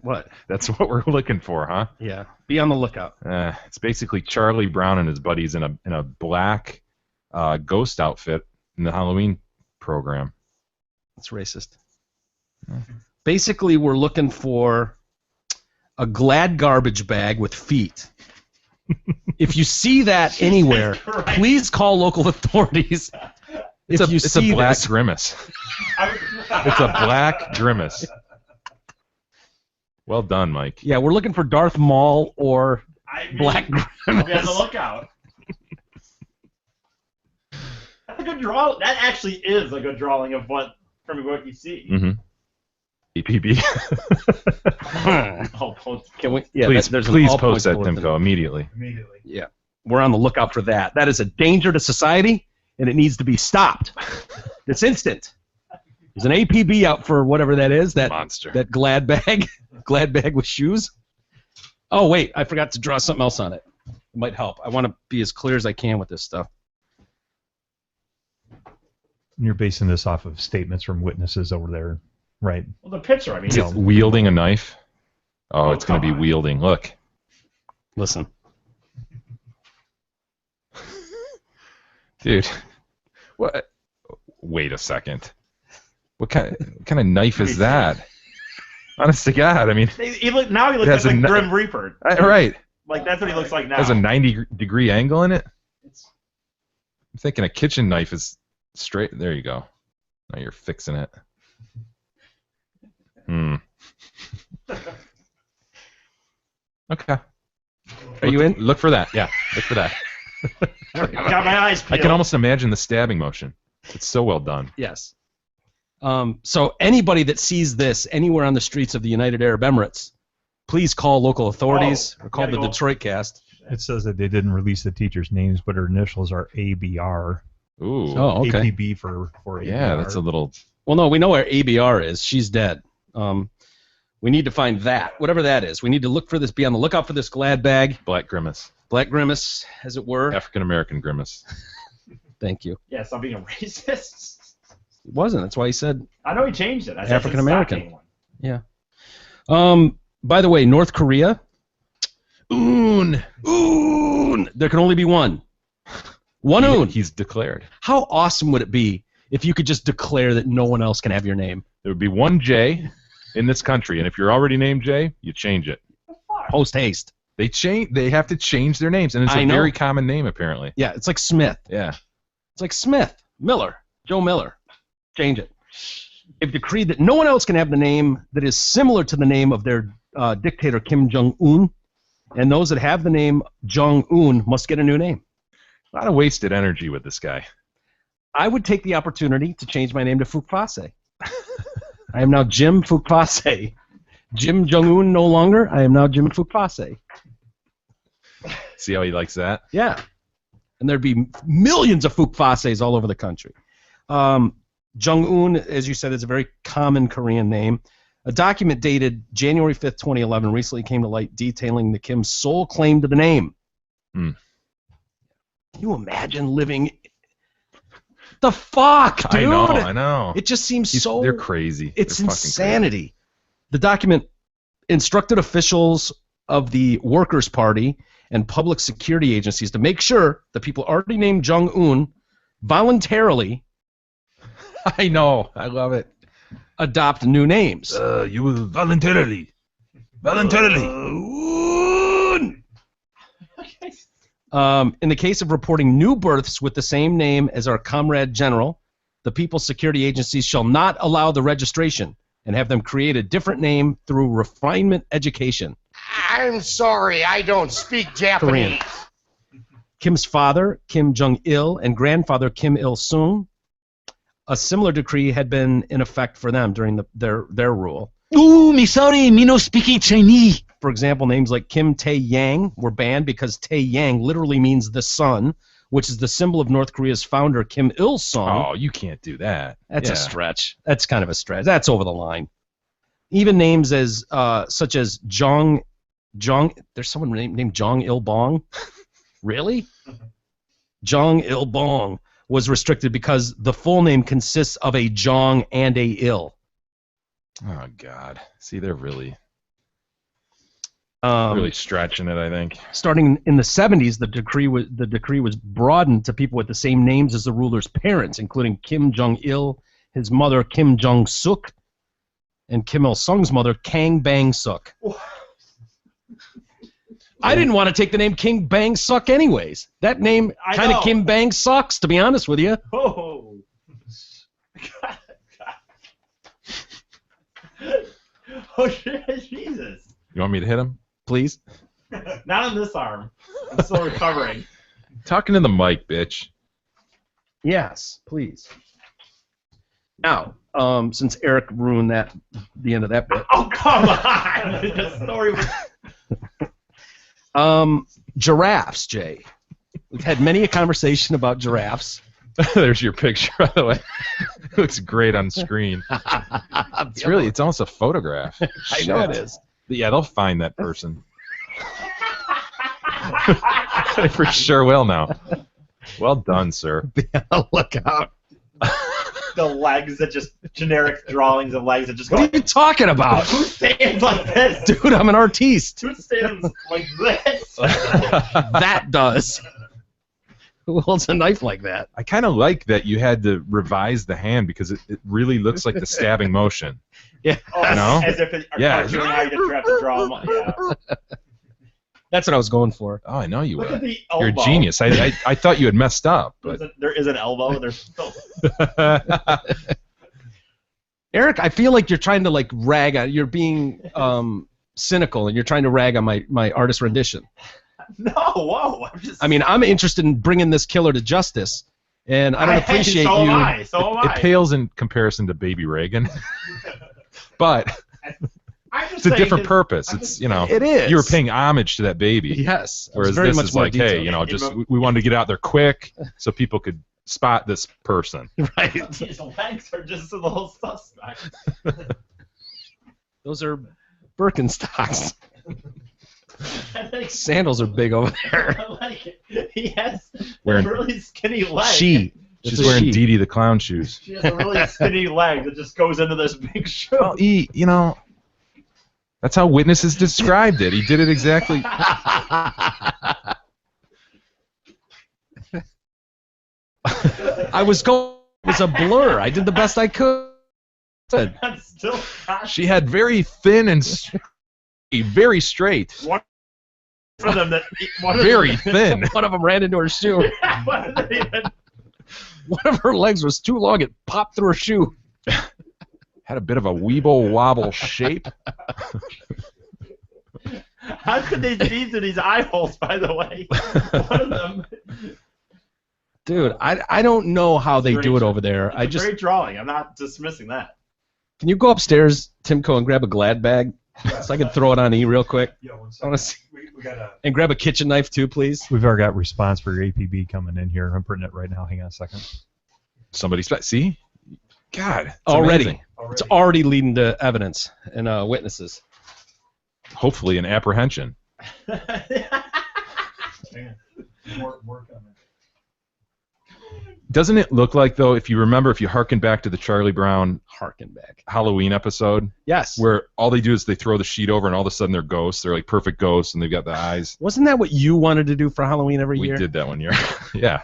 What? That's what we're looking for, huh? Yeah. Be on the lookout. It's basically Charlie Brown and his buddies in a black ghost outfit in the Halloween program. That's racist. Basically, we're looking for a Glad garbage bag with feet. If you see that anywhere, please call local authorities. It's a black grimace. It's a black grimace. Well done, Mike. Yeah, we're looking for Darth Maul or Black Grimace. I'll be on the lookout. That's a good draw. That actually is a good drawing of what you see. Mm-hmm. APB. Can we? Yeah, please post that, Timko, immediately. Yeah, we're on the lookout for that. That is a danger to society, and it needs to be stopped. It's instant. There's an APB out for whatever that is. That monster. That Glad bag with shoes. Oh wait, I forgot to draw something else on it. It might help. I want to be as clear as I can with this stuff. You're basing this off of statements from witnesses over there, right? Well, the picture, I mean. Is it wielding a knife? Oh, it's going to be wielding. Look. Listen. Dude. What? Wait a second. What kind of knife is that? Honest to God, I mean. Now he looks like the Grim Reaper. Right. Like, that's what he looks like now. Has a 90-degree angle in it? I'm thinking a kitchen knife is straight. There you go. Now you're fixing it. Okay. Are you in? Look for that. Yeah, look for that. Got my eyes peeled. I can almost imagine the stabbing motion. It's so well done. Yes. So anybody that sees this anywhere on the streets of the United Arab Emirates, please call local authorities or call the Detroit Cast. It says that they didn't release the teachers' names, but her initials are ABR. Ooh. Oh, okay. APB for ABR. Yeah, that's a little. Well, no, we know where ABR is. She's dead. We need to find that, whatever that is. We need to look for this. Be on the lookout for this Glad bag. Black Grimace. Black Grimace, as it were. African American Grimace. Thank you. Yeah, stop being a racist. It wasn't. That's why he said. I know he changed it. African American. Yeah. By the way, North Korea. There can only be one. One Un. He's declared. How awesome would it be if you could just declare that no one else can have your name? There would be one J in this country, and if you're already named J, you change it. post haste. They have to change their names, and it's a very common name apparently. Yeah, it's like Smith. Yeah. It's like Smith, Miller, Joe Miller. Change it. They've decreed that no one else can have the name that is similar to the name of their dictator Kim Jong-un, and those that have the name Jong-un must get a new name. A lot of wasted energy with this guy. I would take the opportunity to change my name to Fukfase. I am now Jim Fukfase. Jim Jong-un no longer. I am now Jim Fukfase. See how he likes that? Yeah. And there'd be millions of Fukfases all over the country. Jong-un, as you said, is a very common Korean name. A document dated January 5th, 2011 recently came to light detailing the Kim's sole claim to the name. Hmm. Can you imagine living... The fuck, dude? I know. It just seems so... They're crazy. It's they're insanity. Crazy. The document instructed officials of the Workers' Party and public security agencies to make sure the people already named Jong-un voluntarily... I know. I love it. Adopt new names. You will voluntarily. In the case of reporting new births with the same name as our comrade general, the People's Security Agencies shall not allow the registration and have them create a different name through refinement education. I'm sorry, I don't speak Japanese. Korean. Kim's father, Kim Jong-il, and grandfather, Kim Il-sung, a similar decree had been in effect for them during their rule. Ooh, me sorry, me no speaking Chinese. For example, names like Kim Tae-yang were banned because Tae-yang literally means the sun, which is the symbol of North Korea's founder, Kim Il-sung. Oh, you can't do that. That's a stretch. That's kind of a stretch. That's over the line. Even names as such as Jong, there's someone named Jong Il-bong? Really? Jong Il-bong was restricted because the full name consists of a Jong and a Il. Oh, God. See, they're really stretching it, I think. Starting in the 70s, the decree was broadened to people with the same names as the ruler's parents, including Kim Jong-il, his mother Kim Jong-suk, and Kim Il-sung's mother Kang Bang-suk. I didn't want to take the name King Bang-suk anyways. That name kind of Kim Bang sucks, to be honest with you. Oh. God. Oh, shit, Jesus. You want me to hit him? Please? Not on this arm. I'm still recovering. Talking to the mic, bitch. Yes, please. Now, since Eric ruined the end of that bit. Oh, come on! The story was... Giraffes, Jay. We've had many a conversation about giraffes. There's your picture, by the way. It looks great on screen. It's almost a photograph. I know it is. Yeah, they'll find that person. They for sure will now. Well done, sir. Yeah, look out. The legs that just generic drawings of legs that just go. What are you talking about? Who stands like this? Dude, I'm an artiste. Who stands like this? That does. Who holds a knife like that? I kind of like that you had to revise the hand because it really looks like the stabbing motion. Yeah. Oh, you know? As if it's cartoon, how you have to draw them. Yeah. That's what I was going for. Oh, I know you Look would. at the elbow. You're a genius. I thought you had messed up. But There is an elbow. There's still... Eric, I feel like you're trying to rag on. You're being cynical, and you're trying to rag on my artist rendition. No, whoa! I'm interested in bringing this killer to justice, and I don't appreciate so you. Am I. So am I. It pales in comparison to Baby Reagan, but it's a different purpose. It's it is. You were paying homage to that baby. Yes. Whereas very this much is more like, detailed. hey, we wanted to get out there quick so people could spot this person. Right. These legs are just a little suspect. Those are Birkenstocks. Sandals are big over there. I like it. He has really skinny legs. She's wearing Dee Dee the Clown shoes. She has a really skinny leg that just goes into this big shoe. Well, that's how witnesses described it. He did it exactly. I was going. It was a blur. I did the best I could. I'm still She had very thin and very straight. One of them that very thin. One of them ran into her shoe. One of her legs was too long; it popped through her shoe. Had a bit of a weeble wobble shape. How could they see through these eye holes? By the way, one of them. Dude, I don't know how they do it over there. It's a great drawing. I'm not dismissing that. Can you go upstairs, Timko, and grab a Glad bag so I can throw it on E real quick? Yeah, one I want to see. And grab a kitchen knife too, please. We've already got response for your APB coming in here. I'm printing it right now. Hang on a second. Somebody see? God, it's already. Amazing. It's already leading to evidence and witnesses. Hopefully, an apprehension. More coming. Doesn't it look like, though, if you remember, if you harken back to the Charlie Brown Halloween episode? Yes. Where all they do is they throw the sheet over and all of a sudden they're ghosts. They're like perfect ghosts and they've got the eyes. Wasn't that what you wanted to do for Halloween every year? We did that one year. Yeah.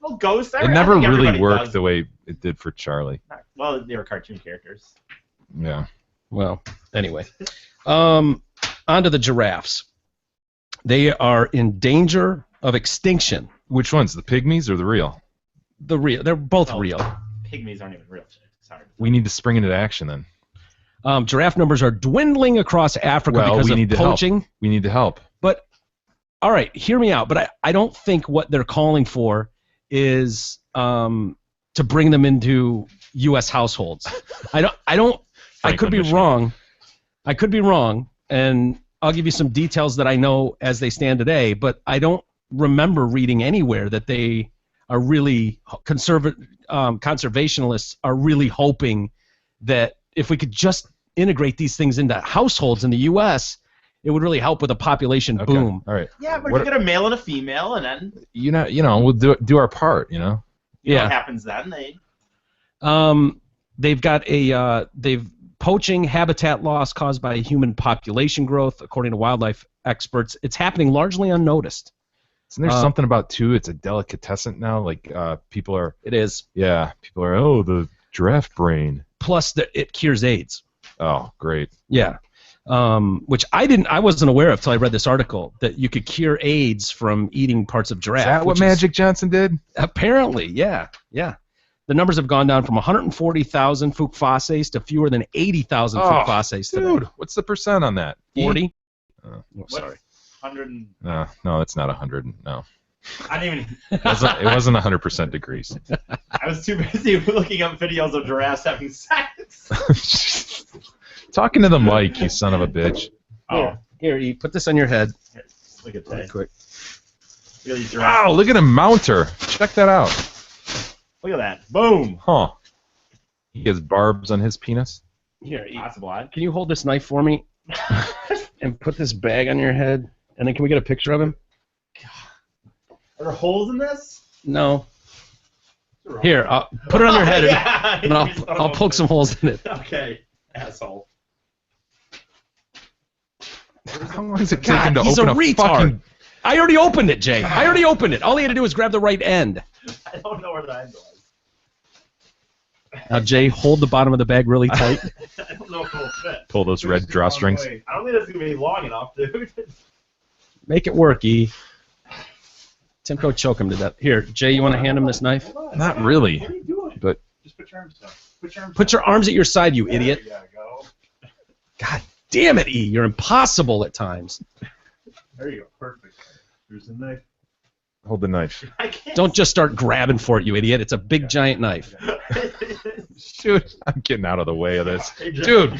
Well, ghosts. It never really worked the way it did for Charlie. Well, they were cartoon characters. Yeah. Well, anyway. On to the giraffes. They are in danger of extinction. Which ones, the pygmies or the real? The real. They're both real. Pygmies aren't even real. Sorry. We need to spring into action then. Giraffe numbers are dwindling across Africa because of poaching. Help. We need to help. But, all right, hear me out. But I don't think what they're calling for is to bring them into U.S. households. I could be wrong. I could be wrong, and I'll give you some details that I know as they stand today. But I don't remember reading anywhere that they are really conservationists are really hoping that if we could just integrate these things into households in the U.S., it would really help with a population boom. All right. Yeah, but if you get a male and a female, and then we'll do our part. You know. Yeah. What happens then? They've got poaching, habitat loss caused by human population growth, according to wildlife experts. It's happening largely unnoticed. Isn't there something about, too, it's a delicatessen now? Like, people are... It is. Yeah, people are, the giraffe brain. Plus, it cures AIDS. Oh, great. Yeah. Which I wasn't aware of until I read this article, that you could cure AIDS from eating parts of giraffe. Is that what Magic Johnson did? Apparently, yeah. The numbers have gone down from 140,000 Fuchfaces to fewer than 80,000 Fuchfaces today. Dude, what's the percent on that? 40? Sorry. 100. No, it's not 100. No. I didn't even. It wasn't 100% degrees. I was too busy looking up videos of giraffes having sex. Talking to the mic, you son of a bitch. Here, you put this on your head. Here, look at that. Quick. Look at wow, look at him mount her. Check that out. Look at that. Boom. Huh. He has barbs on his penis? Here, possible. Can you hold this knife for me? And put this bag on your head? And then can we get a picture of him? Are there holes in this? No. Here, put it on your head, and I'll poke some holes in it. Okay, asshole. How long is it taking to open a retard. Fucking... I already opened it, Jay. I already opened it. All he had to do was grab the right end. I don't know where the end was. Now, Jay, hold the bottom of the bag really tight. I don't know if it'll fit. Pull those red drawstrings. I don't think that's going to be long enough, dude. Make it work, E. Timko, choke him to death. Here, Jay, you want to hand him this knife? Not really. What are you doing? But just put your arms down. Put your arms at your side, you idiot. There you go. God damn it, E. You're impossible at times. There you go. Perfect. Here's the knife. Hold the knife. Don't just start grabbing for it, you idiot. It's a big, giant knife. Dude, I'm getting out of the way of this. Hey, dude.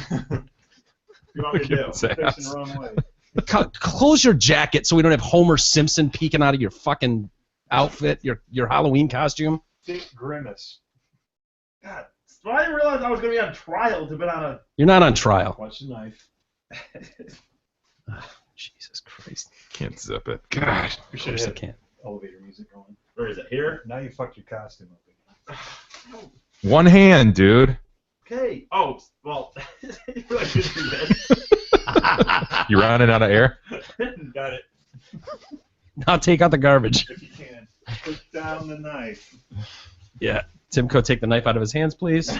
You want me to do? Facing the wrong way. Close your jacket so we don't have Homer Simpson peeking out of your fucking outfit, your Halloween costume. Thick grimace. God, I didn't realize I was going to be on trial to be on a... You're not on trial. Watch the knife. Oh, Jesus Christ. Can't zip it. God. Of course I can't. Elevator music going. Where is it? Here? Now you fucked your costume up again. One hand, dude. Okay. Oh, well, you really should do this. You running out of air? Got it. Now take out the garbage. If you can. Put down the knife. Yeah. Timko, take the knife out of his hands, please. All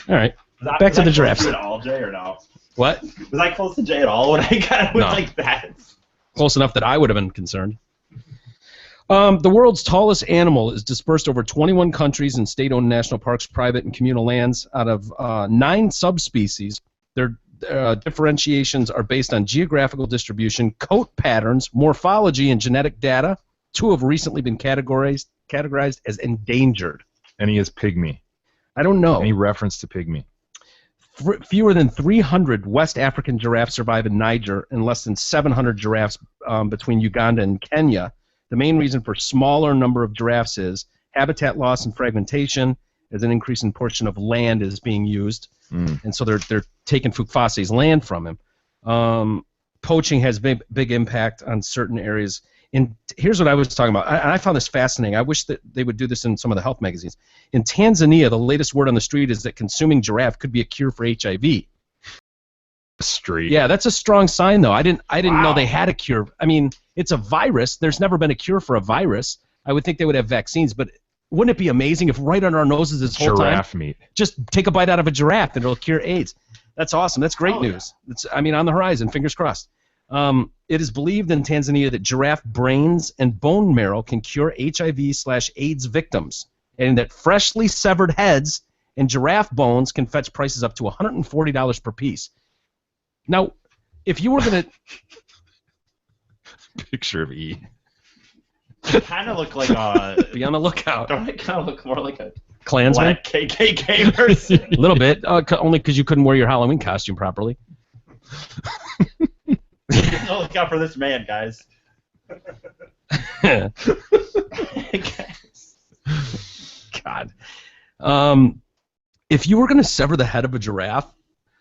right. Back to the giraffes. Do it all, Jay, or no? What? Was I close to Jay at all when I got it with like that? Close enough that I would have been concerned. The world's tallest animal is dispersed over 21 countries and state-owned national parks, private and communal lands. Out of 9 subspecies, their differentiations are based on geographical distribution, coat patterns, morphology, and genetic data. 2 have recently been categorized as endangered. And he is pygmy. I don't know. Any reference to pygmy? Fewer than 300 West African giraffes survive in Niger, and less than 700 giraffes between Uganda and Kenya. The main reason for smaller number of giraffes is habitat loss and fragmentation, as an increasing portion of land is being used, and so they're taking Fufase's land from him. Poaching has big impact on certain areas. And here's what I was talking about. I found this fascinating. I wish that they would do this in some of the health magazines. In Tanzania, the latest word on the street is that consuming giraffe could be a cure for HIV. Street. Yeah, that's a strong sign, though. I didn't know they had a cure. I mean, it's a virus. There's never been a cure for a virus. I would think they would have vaccines, but wouldn't it be amazing if right under our noses this whole time, giraffe meat, just take a bite out of a giraffe and it'll cure AIDS? That's awesome. That's great news. It's, I mean, on the horizon. Fingers crossed. It is believed in Tanzania that giraffe brains and bone marrow can cure HIV/AIDS victims, and that freshly severed heads and giraffe bones can fetch prices up to $140 per piece. Now, if you were going to... Picture of E. They kind of look like a... Be on the lookout. Don't they kind of look more like a... Klansman? Black KKK person? A little bit. Only because you couldn't wear your Halloween costume properly. Don't look out for this man, guys. God. If you were going to sever the head of a giraffe,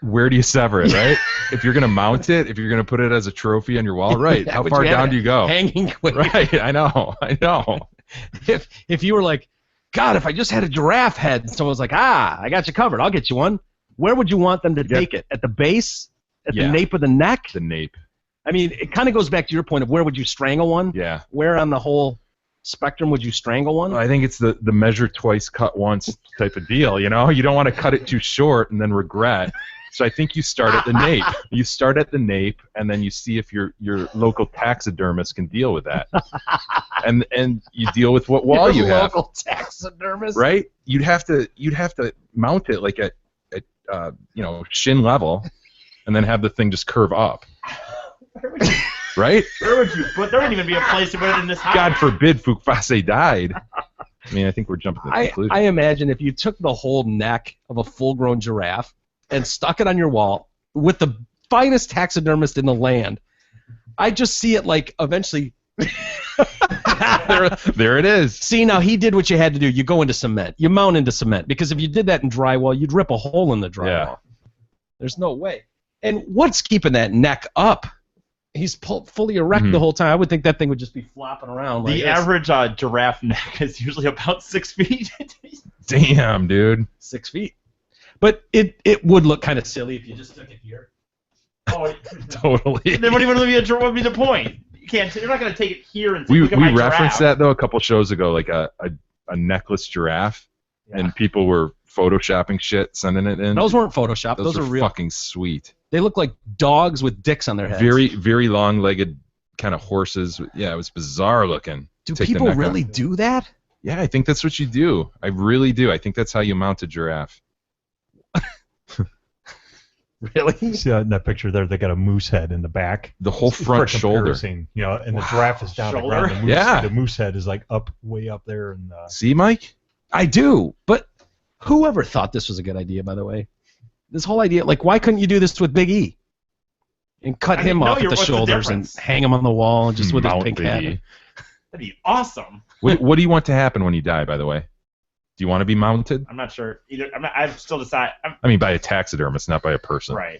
where do you sever it, right? If you're going to mount it, if you're going to put it as a trophy on your wall, right? How far down do you go? Hanging quick. Right, I know. If you were like, God, if I just had a giraffe head, and someone was like, I got you covered, I'll get you one. Where would you want them to take it? At the base? At the nape of the neck? The nape. I mean, it kind of goes back to your point of where would you strangle one? Yeah. Where on the whole spectrum would you strangle one? I think it's the measure twice, cut once type of deal, you know? You don't want to cut it too short and then regret. So I think you start at the nape. You start at the nape, and then you see if your local taxidermist can deal with that. and you deal with what wall you have. Local taxidermist? Right? You'd have to mount it like at shin level, and then have the thing just curve up. Right? Where would you put? There wouldn't even be a place to put it in this house. God forbid Fufase died. I mean, I think we're jumping to the conclusion. I imagine if you took the whole neck of a full-grown giraffe and stuck it on your wall with the finest taxidermist in the land, I just see it like eventually. there it is. See, now he did what you had to do. You go into cement. You mount into cement, because if you did that in drywall, you'd rip a hole in the drywall. Yeah. There's no way. And what's keeping that neck up? He's fully erect the whole time. I would think that thing would just be flopping around. Like the average giraffe neck is usually about 6 feet. Damn, dude. 6 feet. But it would look kind of silly if you just took it here. Oh, totally. Then what would be the point? You're not going to take it here and say, we look at my referenced giraffe. that though a couple shows ago, like a necklace giraffe, and people were photoshopping shit, sending it in. Those weren't photoshopped. Those are are real. Fucking sweet. They look like dogs with dicks on their heads. Very, very long-legged kind of horses. Yeah, it was bizarre looking. Do people really do that? Yeah, I think that's what you do. I really do. I think that's how you mount a giraffe. Really? See in that picture there, they got a moose head in the back. The whole front shoulder. You know, and the giraffe is down the ground. The moose head is like way up there. And see, Mike? I do, but whoever thought this was a good idea, by the way? This whole idea, like, why couldn't you do this with Big E? And cut him off at the shoulders and hang him on the wall just with his pink hat. That'd be awesome. What do you want to happen when you die, by the way? Do you want to be mounted? I'm not sure. I've still decided. I mean, by a taxidermist, not by a person. Right.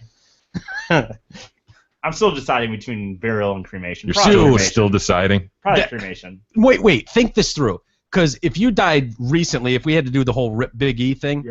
I'm still deciding between burial and cremation. You're still deciding? Probably cremation. Wait. Think this through. Because if you died recently, if we had to do the whole Rip Big E thing,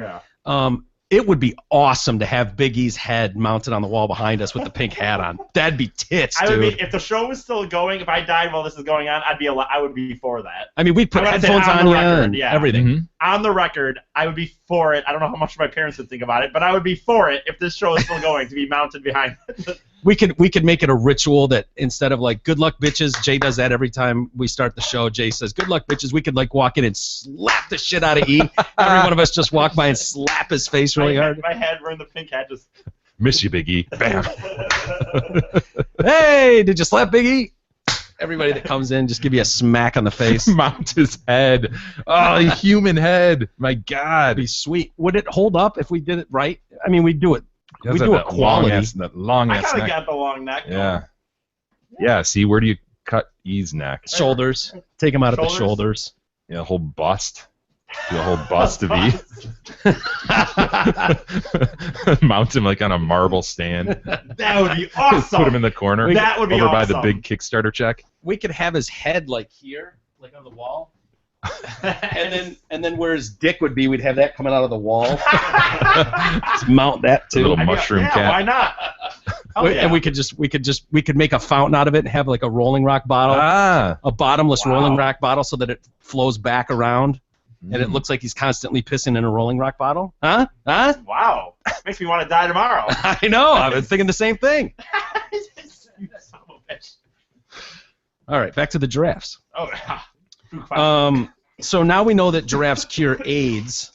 it would be awesome to have Big E's head mounted on the wall behind us with the pink hat on. That'd be tits, dude. I would be, if the show was still going, if I died while this is going on, I would be for that. I mean, we'd put headphones on you and everything. on the record, I would be for it. I don't know how much my parents would think about it, but I would be for it if this show is still going to be mounted behind it. We could make it a ritual that instead of like good luck bitches, Jay does that every time we start the show. Jay says good luck bitches. We could like walk in and slap the shit out of E. Every one of us just walk by and slap his face really hard. My head wearing the pink hat just. Miss you, Big E. Bam. Hey, did you slap Big E? Everybody that comes in, just give you a smack on the face. Mount his head. Oh, a human head. My God. It'd be sweet. Would it hold up if we did it right? I mean, we'd do it. We do it quality. Long ass I kind neck. of got the long neck. Yeah. Yeah. See, where do you cut E's neck? Shoulders. Take him out at the shoulders. Yeah, a whole bust. Do a whole bust of E. Mount him like on a marble stand. That would be awesome. Put him in the corner. That would be over awesome. by the big Kickstarter check. We could have his head like here, like on the wall. and then where his dick would be, we'd have that coming out of the wall. Just mount that too. A little mushroom cat. Why not? And we could make a fountain out of it and have like a Rolling Rock bottle, a bottomless Rolling Rock bottle, so that it flows back around, and it looks like he's constantly pissing in a Rolling Rock bottle. Huh? Wow. Makes me want to die tomorrow. I know. I was thinking the same thing. All right, back to the giraffes. So now we know that giraffes cure AIDS,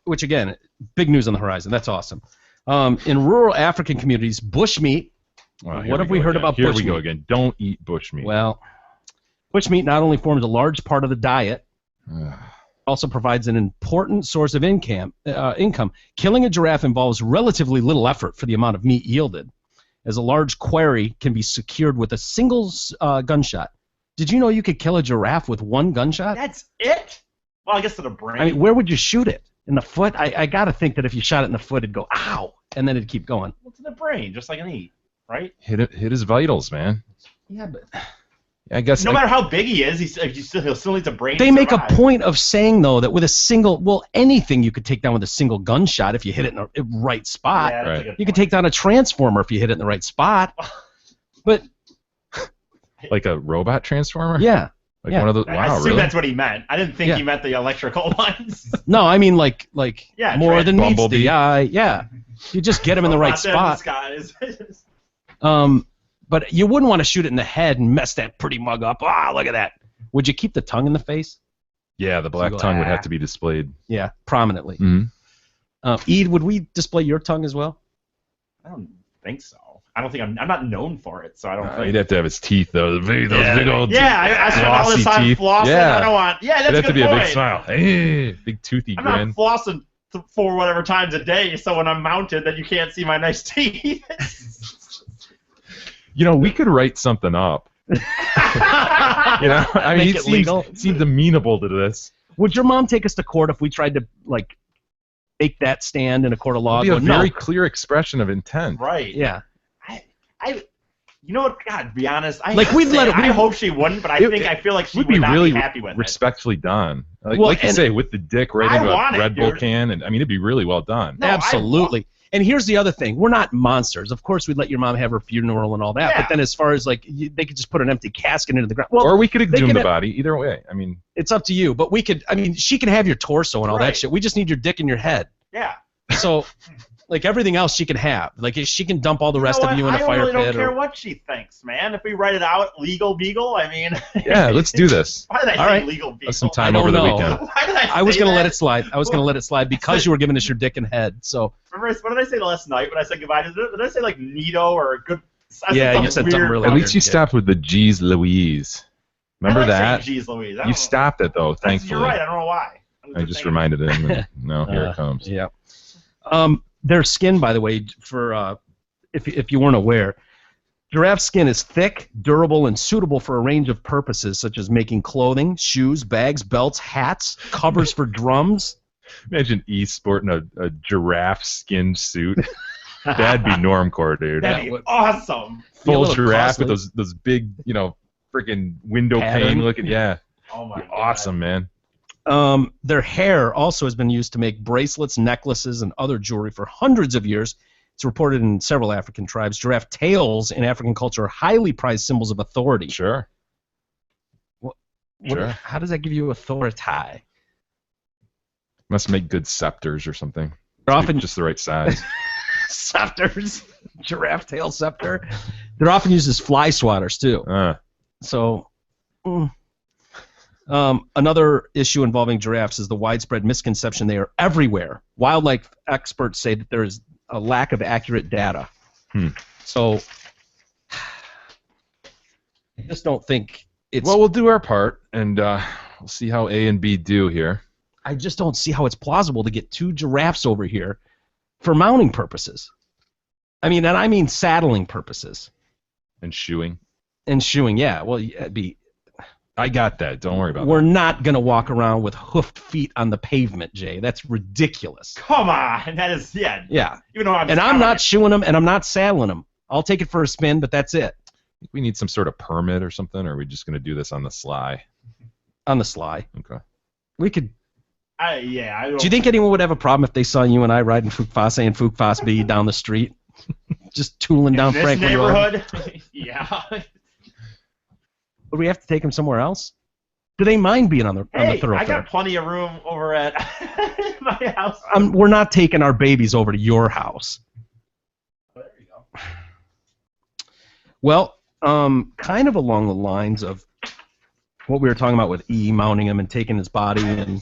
which again, big news on the horizon. That's awesome. In rural African communities, bushmeat. What have we heard about bushmeat? Here we go again. Don't eat bushmeat. Well, bushmeat not only forms a large part of the diet, also provides an important source of income. Killing a giraffe involves relatively little effort for the amount of meat yielded, as a large quarry can be secured with a single gunshot. Did you know you could kill a giraffe with one gunshot? That's it? Well, I guess to the brain. I mean, where would you shoot it? In the foot? I got to think that if you shot it in the foot, it'd go, ow, and then it'd keep going. Well, to the brain, just like an E, right? Hit his vitals, man. Yeah, but... I guess no matter how big he is, he'll still need a brain. They make a point of saying, though, that with a single, anything you could take down with a single gunshot if you hit it in the right spot. Yeah, right. You could take down a transformer if you hit it in the right spot. But... Like a robot transformer? Yeah. Like one of those. I assume really? that's what he meant. I didn't think he meant the electrical ones. No, I mean like more than meets Bumblebee. the eye. Yeah. You just get him in the right spot. But you wouldn't want to shoot it in the head and mess that pretty mug up. Ah, look at that. Would you keep the tongue in the face? Yeah, the black tongue would have to be displayed. Yeah, prominently. Mm-hmm. Ede, would we display your tongue as well? I don't think so. I don't think I'm not known for it, so I don't think. He'd have to have his teeth, though. Those big old I spent all this time teeth. flossing. Yeah. I don't want. Yeah, that's It'd have to be a a good big point. smile. Hey, big toothy I'm grin. not flossing 4 whatever times a day, so when I'm mounted, then you can't see my nice teeth. You know, we could write something up. You know, I mean, he seems amenable to this. Would your mom take us to court if we tried to like make that stand in a court of law? It'd be a very clear expression of intent. Right. Yeah. You know what? God, to be honest, I hope she wouldn't, but I feel like she would not really be happy with it. Respectfully done. Like you say, with the dick right into a Red Bull can, and I mean, it'd be really well done. No, absolutely. And here's the other thing: we're not monsters. Of course, we'd let your mom have her funeral and all that. Yeah. But then, as far as like, they could just put an empty casket into the ground. Well, or we could exhume the body. Either way, I mean, it's up to you. But we could. I mean, she can have your torso and all that shit. We just need your dick in your head. Yeah. So. Like everything else she can have. Like she can dump all the rest of you in a fire pit. I really don't care what she thinks, man. If we write it out, legal beagle, I mean. Yeah, let's do this. Why did I say legal beagle? Some time over the weekend. Why did I was going to let it slide. I was going to let it slide because you were giving us your dick and head. So. Remember, what did I say last night when I said goodbye? Did I say like neato or good? Yeah, you said something really. At least you stopped with the G's Louise. Remember that? G's Louise. You stopped it though, thankfully. You're right. I don't know why. I just reminded him. And no, here it comes. Yeah. Their skin, by the way, for if you weren't aware, giraffe skin is thick, durable, and suitable for a range of purposes, such as making clothing, shoes, bags, belts, hats, covers for drums. Imagine sporting a giraffe skin suit. That'd be normcore, dude. That'd be awesome. Full giraffe with those big, freaking window pane looking. Yeah. Oh my God. Awesome, man. Their hair also has been used to make bracelets, necklaces, and other jewelry for hundreds of years. It's reported in several African tribes. Giraffe tails in African culture are highly prized symbols of authority. Sure. How does that give you authority? Must make good scepters or something. They're often just the right size. Scepters, giraffe tail scepter. They're often used as fly swatters too. So, another issue involving giraffes is the widespread misconception they are everywhere. Wildlife experts say that there is a lack of accurate data. So, I just don't think it's... Well, we'll do our part, and we'll see how A and B do here. I just don't see how it's plausible to get 2 giraffes over here for mounting purposes. I mean saddling purposes. And shoeing. And shoeing, yeah. Well, it'd be... I got that. Don't worry about We're not going to walk around with hoofed feet on the pavement, Jay. That's ridiculous. Come on. That is, yeah. Yeah. Even though I'm not shoeing them, and I'm not saddling them. I'll take it for a spin, but that's it. I think we need some sort of permit or something, or are we just going to do this on the sly? On the sly. Okay. We could... I don't... Do you think anyone would have a problem if they saw you and I riding Fukfase and Fukfas B down the street? Just tooling down this Franklin neighborhood? Road? Yeah. Would we have to take them somewhere else? Do they mind being on the thoroughfare? I got plenty of room over at my house. We're not taking our babies over to your house. There you go. Well, kind of along the lines of what we were talking about with E mounting him and taking his body, and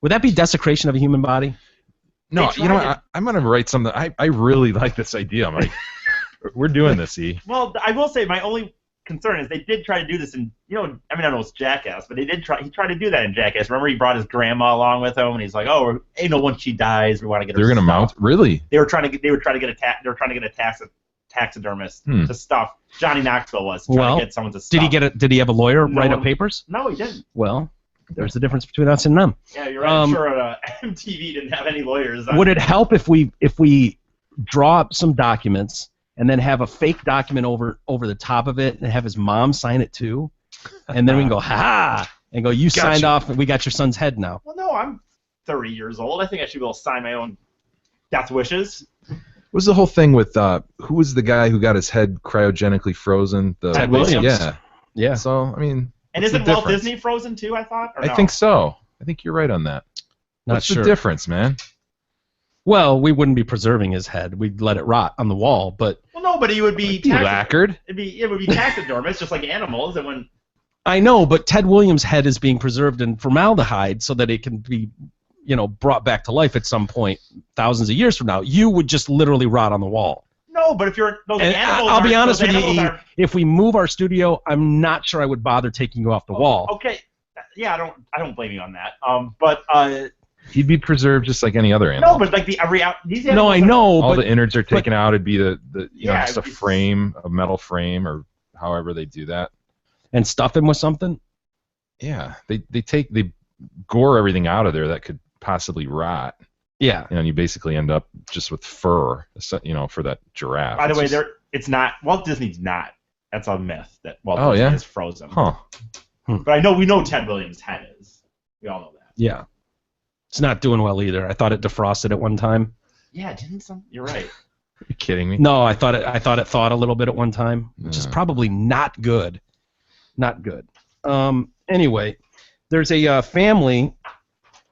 would that be desecration of a human body? No, you know what? I'm going to write something. I really like this idea. I'm like, we're doing this, E. Well, I will say my only concern is they did try to do this in, I know it's Jackass, but he tried to do that in Jackass. Remember, he brought his grandma along with him, and he's like, "Oh, once she dies, we want to get her." They're going to mount, really? They were trying to get a taxidermist to stuff. Johnny Knoxville was trying to get someone to stuff. Did he have a lawyer write up papers? No, he didn't. Well, there's the difference between us and them. Yeah, you're right. I'm sure MTV didn't have any lawyers. Would it help if we draw up some documents and then have a fake document over the top of it and have his mom sign it too? And then we can go, ha! And go, you signed off and we got your son's head now. Well, no, I'm 30 years old. I think I should be able to sign my own death wishes. What was the whole thing with, who was the guy who got his head cryogenically frozen? Ted Williams. Yeah. So, I mean... And isn't Walt Disney frozen too, I thought? I think so. I think you're right on that. What's the difference, man? Well, we wouldn't be preserving his head. We'd let it rot on the wall, but... Well, no, but he would be... lacquered? It would be taxidermist, just like animals, and when... I know, but Ted Williams' head is being preserved in formaldehyde so that it can be, brought back to life at some point, thousands of years from now. You would just literally rot on the wall. No, but if you're those animals, I'll be honest with you, if we move our studio, I'm not sure I would bother taking you off the wall. Okay, yeah, I don't blame you on that. But he'd be preserved just like any other animal. No, but like these animals. No, I know. All the innards are taken out. It'd be just a frame, a metal frame, or however they do that. And stuff him with something. Yeah, they gore everything out of there that could possibly rot. Yeah. And you basically end up just with fur, for that giraffe. By the way, it's not Walt Disney's not. That's a myth that Walt Disney is frozen. Huh. But we know Ted Williams' head is. We all know that. Yeah. It's not doing well either. I thought it defrosted at one time. Yeah, didn't some? You're right. Are you kidding me? No, I thought it thawed a little bit at one time, which is probably not good. Not good. Anyway, there's a family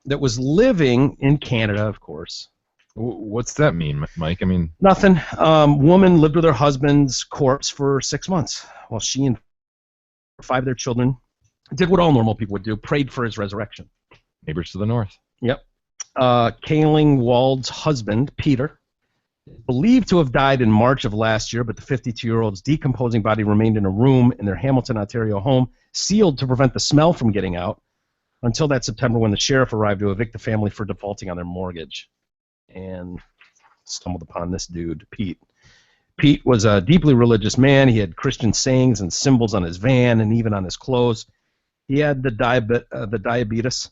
that was living in Canada, of course. What's that mean, Mike? I mean... Nothing. Woman lived with her husband's corpse for 6 months while she and 5 of their children did what all normal people would do, prayed for his resurrection. Neighbors to the north. Yep. Kaling Wald's husband, Peter, believed to have died in March of last year, but the 52-year-old's decomposing body remained in a room in their Hamilton, Ontario home, sealed to prevent the smell from getting out, until that September when the sheriff arrived to evict the family for defaulting on their mortgage. And stumbled upon this dude, Pete. Pete was a deeply religious man. He had Christian sayings and symbols on his van and even on his clothes. He had the diabetes,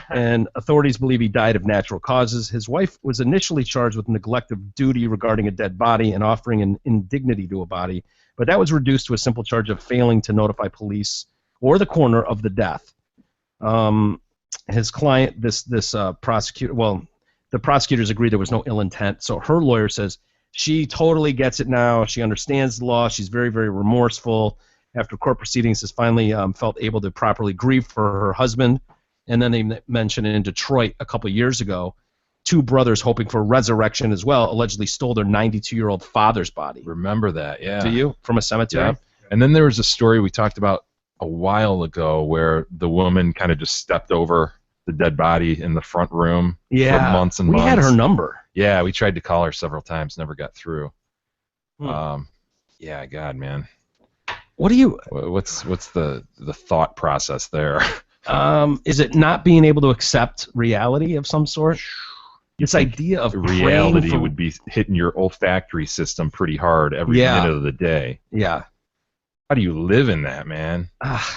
and authorities believe he died of natural causes. His wife was initially charged with neglect of duty regarding a dead body and offering an indignity to a body, but that was reduced to a simple charge of failing to notify police or the coroner of the death. His client, this prosecutor, the prosecutors agreed there was no ill intent, so her lawyer says she totally gets it now. She understands the law. She's very, very remorseful. After court proceedings, has finally felt able to properly grieve for her husband, And then they mentioned in Detroit a couple years ago, 2 brothers hoping for resurrection as well allegedly stole their 92-year-old father's body. Remember that, yeah. Do you? From a cemetery? Yeah. And then there was a story we talked about a while ago where the woman kind of just stepped over the dead body in the front room for months and months. We had her number. Yeah, we tried to call her several times, never got through. Yeah, God, man. What do you? What's the thought process there? Is it not being able to accept reality of some sort? This idea of reality would be hitting your olfactory system pretty hard every minute of the day. Yeah. How do you live in that, man?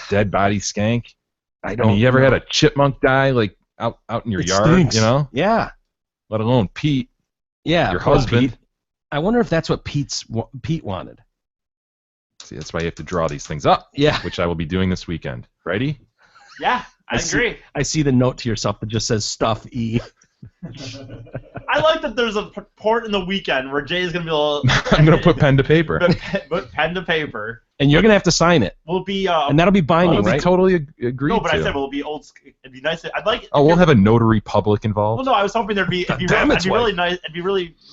Dead body skank? I don't. I mean, you ever had a chipmunk die like out in your yard? Stinks. You know? Yeah. Let alone Pete. Yeah. Your husband. Pete. I wonder if that's what Pete wanted. See, that's why you have to draw these things up. Yeah. Which I will be doing this weekend. Ready? Yeah, I agree. I see the note to yourself that just says stuff E. I like that there's a port in the weekend where Jay's going to be able to... I'm going to put pen to paper. Put pen to paper. And you're going to have to sign it. Will be... and that'll be binding, right? Totally agreed No, but to. I said, will it be old... It'd be nice... I'd like... Oh, we'll have a notary public involved? Well, no, I was hoping there'd be... It'd be really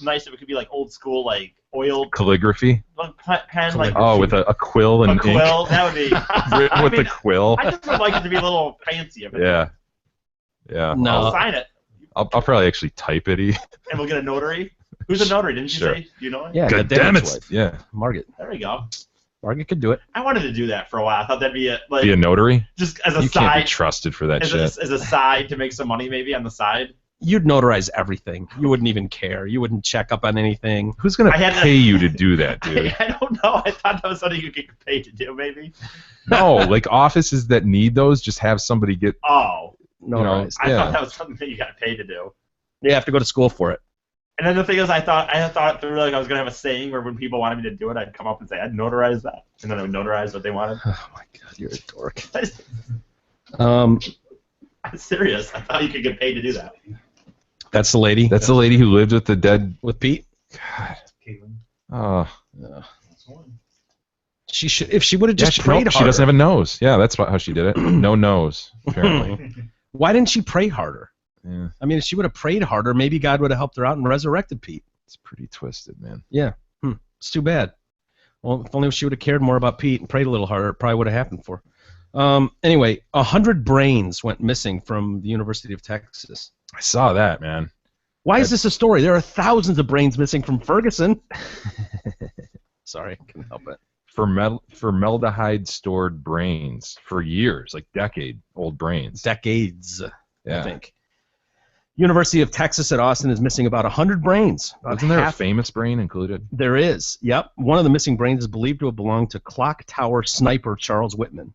nice if it could be like old school, like oil... Calligraphy? Pen, like... Oh, with a quill and ink? A quill, that would be... Written with a quill? I just would like it to be a little fancy. Yeah. Yeah. No. I'll sign it. I'll probably actually type it. And we'll get a notary. Who's a notary? Didn't you say? Do you know it? Yeah. God damn it. Yeah. Margaret. There we go. Margaret could do it. I wanted to do that for a while. I thought that'd be a be a notary. Just as a you side. You can't be trusted for that shit. As a side to make some money, maybe on the side. You'd notarize everything. You wouldn't even care. You wouldn't check up on anything. Who's gonna pay you to do that, dude? I don't know. I thought that was something you could get paid to do, maybe. No, like offices that need those, just have somebody get. Oh. Notarized. I thought that was something that you got paid to do. You have to go to school for it. And then the thing is, I thought through, like I was gonna have a saying where when people wanted me to do it, I'd come up and say I'd notarize that, and then I would notarize what they wanted. Oh my God, you're a dork. I'm serious. I thought you could get paid to do that. That's the lady. That's the lady who lived with the dead with Pete. God. Oh. Yeah. She should. If she would have just prayed harder. She doesn't have a nose. Yeah, that's how she did it. No nose, apparently. Why didn't she pray harder? Yeah. I mean, if she would have prayed harder, maybe God would have helped her out and resurrected Pete. It's pretty twisted, man. Yeah. It's too bad. Well, if only she would have cared more about Pete and prayed a little harder, it probably would have happened for her. Anyway, 100 brains went missing from the University of Texas. I saw that, man. Why is this a story? There are thousands of brains missing from Ferguson. Sorry, couldn't help it. Formaldehyde stored brains for years, like decade-old brains. Decades, I think. University of Texas at Austin is missing about 100 brains. Isn't there a famous brain included? There is, yep. One of the missing brains is believed to have belonged to clock tower sniper Charles Whitman.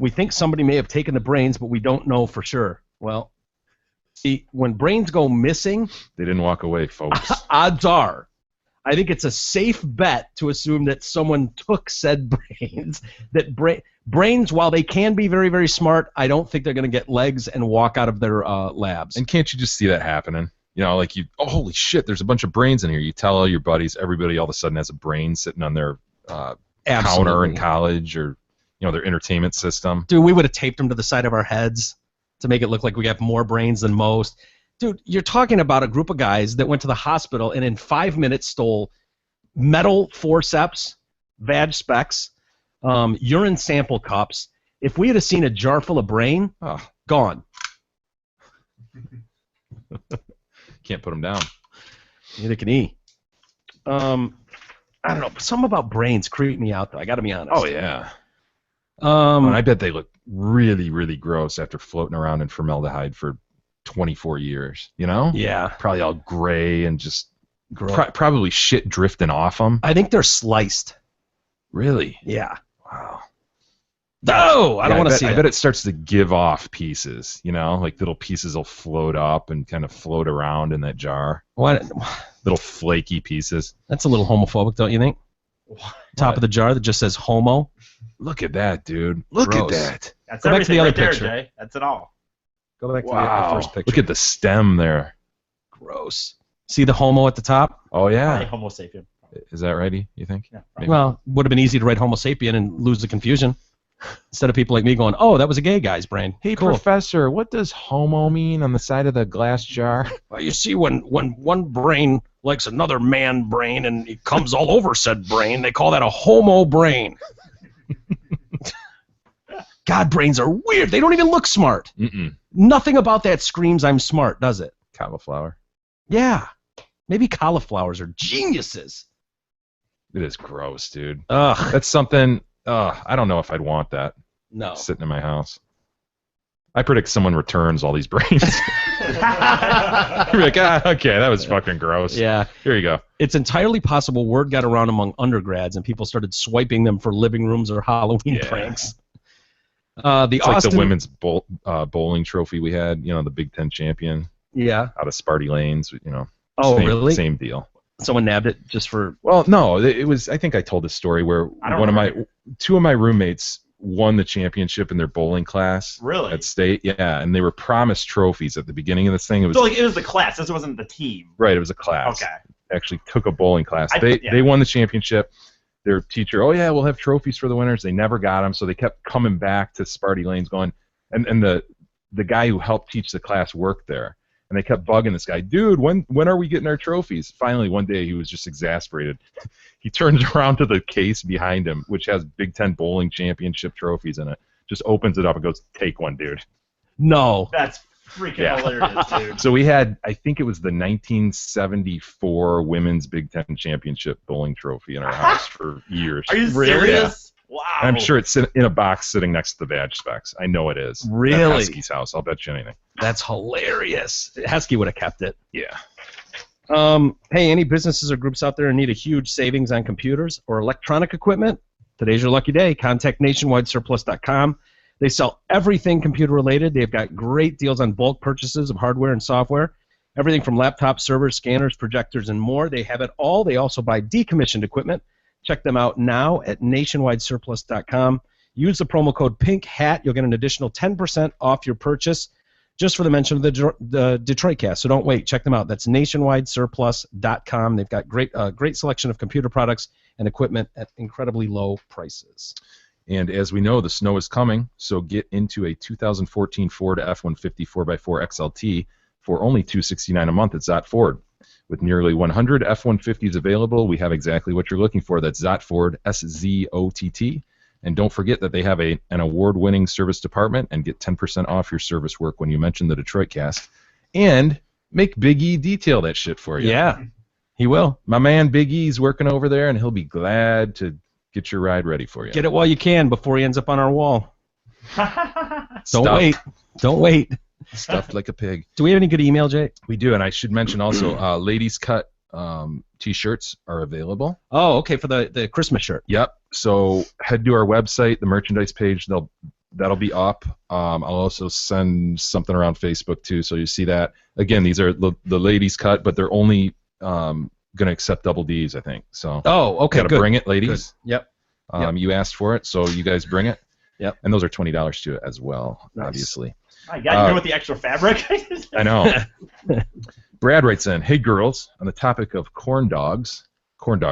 We think somebody may have taken the brains, but we don't know for sure. Well, see, when brains go missing... They didn't walk away, folks. Odds are. I think it's a safe bet to assume that someone took said brains. That brains, while they can be very, very smart, I don't think they're going to get legs and walk out of their labs. And can't you just see that happening? You know, like oh, holy shit, there's a bunch of brains in here. You tell all your buddies, everybody all of a sudden has a brain sitting on their counter in college or their entertainment system. Dude, we would have taped them to the side of our heads to make it look like we have more brains than most. Dude, you're talking about a group of guys that went to the hospital and in 5 minutes stole metal forceps, vag specs, urine sample cups. If we had seen a jar full of brain, gone. Can't put them down. Neither can he. I don't know. Something about brains creep me out, though. I got to be honest. Oh, yeah. And I bet they look really, really gross after floating around in formaldehyde for 24 years, Yeah. Probably all gray and just probably shit drifting off them. I think they're sliced. Really? Yeah. Wow. No, I don't want to see it. I bet it starts to give off pieces, like little pieces will float up and kind of float around in that jar. What? Little flaky pieces. That's a little homophobic, don't you think? What? Top of the jar that just says homo. Look at that, dude. Look at that. That's Go back to the other picture. Jay. That's it all. Go back to the first picture. Look at the stem there. Gross. See the homo at the top? Oh, yeah. Probably Homo sapien. Is that right, you think? Yeah, well, would have been easy to write Homo sapien and lose the confusion. Instead of people like me going, oh, that was a gay guy's brain. Hey, cool. Professor, what does homo mean on the side of the glass jar? Well, you see, when one brain likes another man brain and it comes all over said brain, they call that a homo brain. God, brains are weird. They don't even look smart. Mm-mm. Nothing about that screams I'm smart, does it? Cauliflower. Yeah. Maybe cauliflowers are geniuses. It is gross, dude. Ugh. That's something... I don't know if I'd want that. No. Sitting in my house. I predict someone returns all these brains. You're like, okay, that was fucking gross. Yeah. Here you go. It's entirely possible word got around among undergrads and people started swiping them for living rooms or Halloween pranks. It's like the women's bowling trophy we had, the Big Ten champion. Yeah. Out of Sparty Lanes, Oh, really? Same deal. Someone nabbed it just for... Well, no, it was... I think I told this story where two of my roommates won the championship in their bowling class. Really? At state, yeah, and they were promised trophies at the beginning of this thing. So it was the class. This wasn't the team. Right, it was a class. Okay. Actually took a bowling class. They won the championship. Their teacher, oh yeah, we'll have trophies for the winners. They never got them, so they kept coming back to Sparty Lanes going, and the guy who helped teach the class worked there. And they kept bugging this guy, dude, when are we getting our trophies? Finally, one day he was just exasperated. He turns around to the case behind him, which has Big Ten bowling championship trophies in it, just opens it up and goes, take one, dude. No. That's freaking hilarious, dude. So we had, I think it was the 1974 Women's Big Ten Championship bowling trophy in our house for years. Are you serious? Wow. I'm sure it's in a box sitting next to the badge specs. I know it is. Really? At Heskey's house. I'll bet you anything. That's hilarious. Heskey would have kept it. Yeah. Hey, any businesses or groups out there in need of huge savings on computers or electronic equipment? Today's your lucky day. Contact nationwidesurplus.com. They sell everything computer-related. They've got great deals on bulk purchases of hardware and software. Everything from laptops, servers, scanners, projectors, and more. They have it all. They also buy decommissioned equipment. Check them out now at nationwidesurplus.com. Use the promo code PINKHAT. You'll get an additional 10% off your purchase just for the mention of the Detroit Cast. So don't wait. Check them out. That's nationwidesurplus.com. They've got great selection of computer products and equipment at incredibly low prices. And as we know, the snow is coming, so get into a 2014 Ford F-150 4x4 XLT for only $269 a month at Zott Ford. With nearly 100 F-150s available, we have exactly what you're looking for. That's Zott Ford, S-Z-O-T-T. And don't forget that they have an award-winning service department, and get 10% off your service work when you mention the Detroit Cast. And make Big E detail that shit for you. Yeah, he will. My man Big E's working over there, and he'll be glad to get your ride ready for you. Get it while you can before he ends up on our wall. Don't wait. Don't wait. Stuffed like a pig. Do we have any good email, Jay? We do, and I should mention also, ladies cut T-shirts are available. Oh, okay, for the Christmas shirt. Yep. So head to our website, the merchandise page. That'll be up. I'll also send something around Facebook too, so you see that. Again, these are the ladies cut, but they're only going to accept double Ds, I think. So. Oh, okay. Gotta bring it, ladies. Good. Yep. You asked for it, so you guys bring it. Yep. And those are $20 to it as well, nice. Obviously. My God, you with the extra fabric? I know. Brad writes in, hey girls, on the topic of corn dogs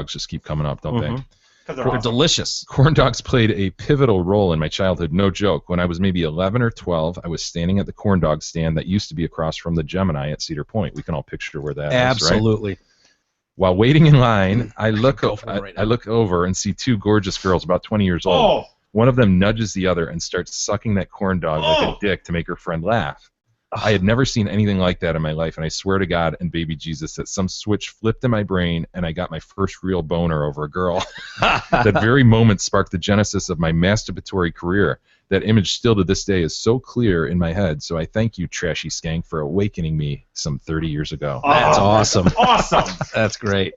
just keep coming up, don't they? They're awesome. Delicious. Corn dogs played a pivotal role in my childhood, no joke. When I was maybe 11 or 12, I was standing at the corn dog stand that used to be across from the Gemini at Cedar Point. We can all picture where that is, right? Absolutely. While waiting in line, I look over and see two gorgeous girls about 20 years old. One of them nudges the other and starts sucking that corn dog like a dick to make her friend laugh. I had never seen anything like that in my life, and I swear to God and baby Jesus that some switch flipped in my brain and I got my first real boner over a girl. That very moment sparked the genesis of my masturbatory career. That image still to this day is so clear in my head, so I thank you, Trashy Skank, for awakening me some 30 years ago. That's awesome. Awesome. That's great.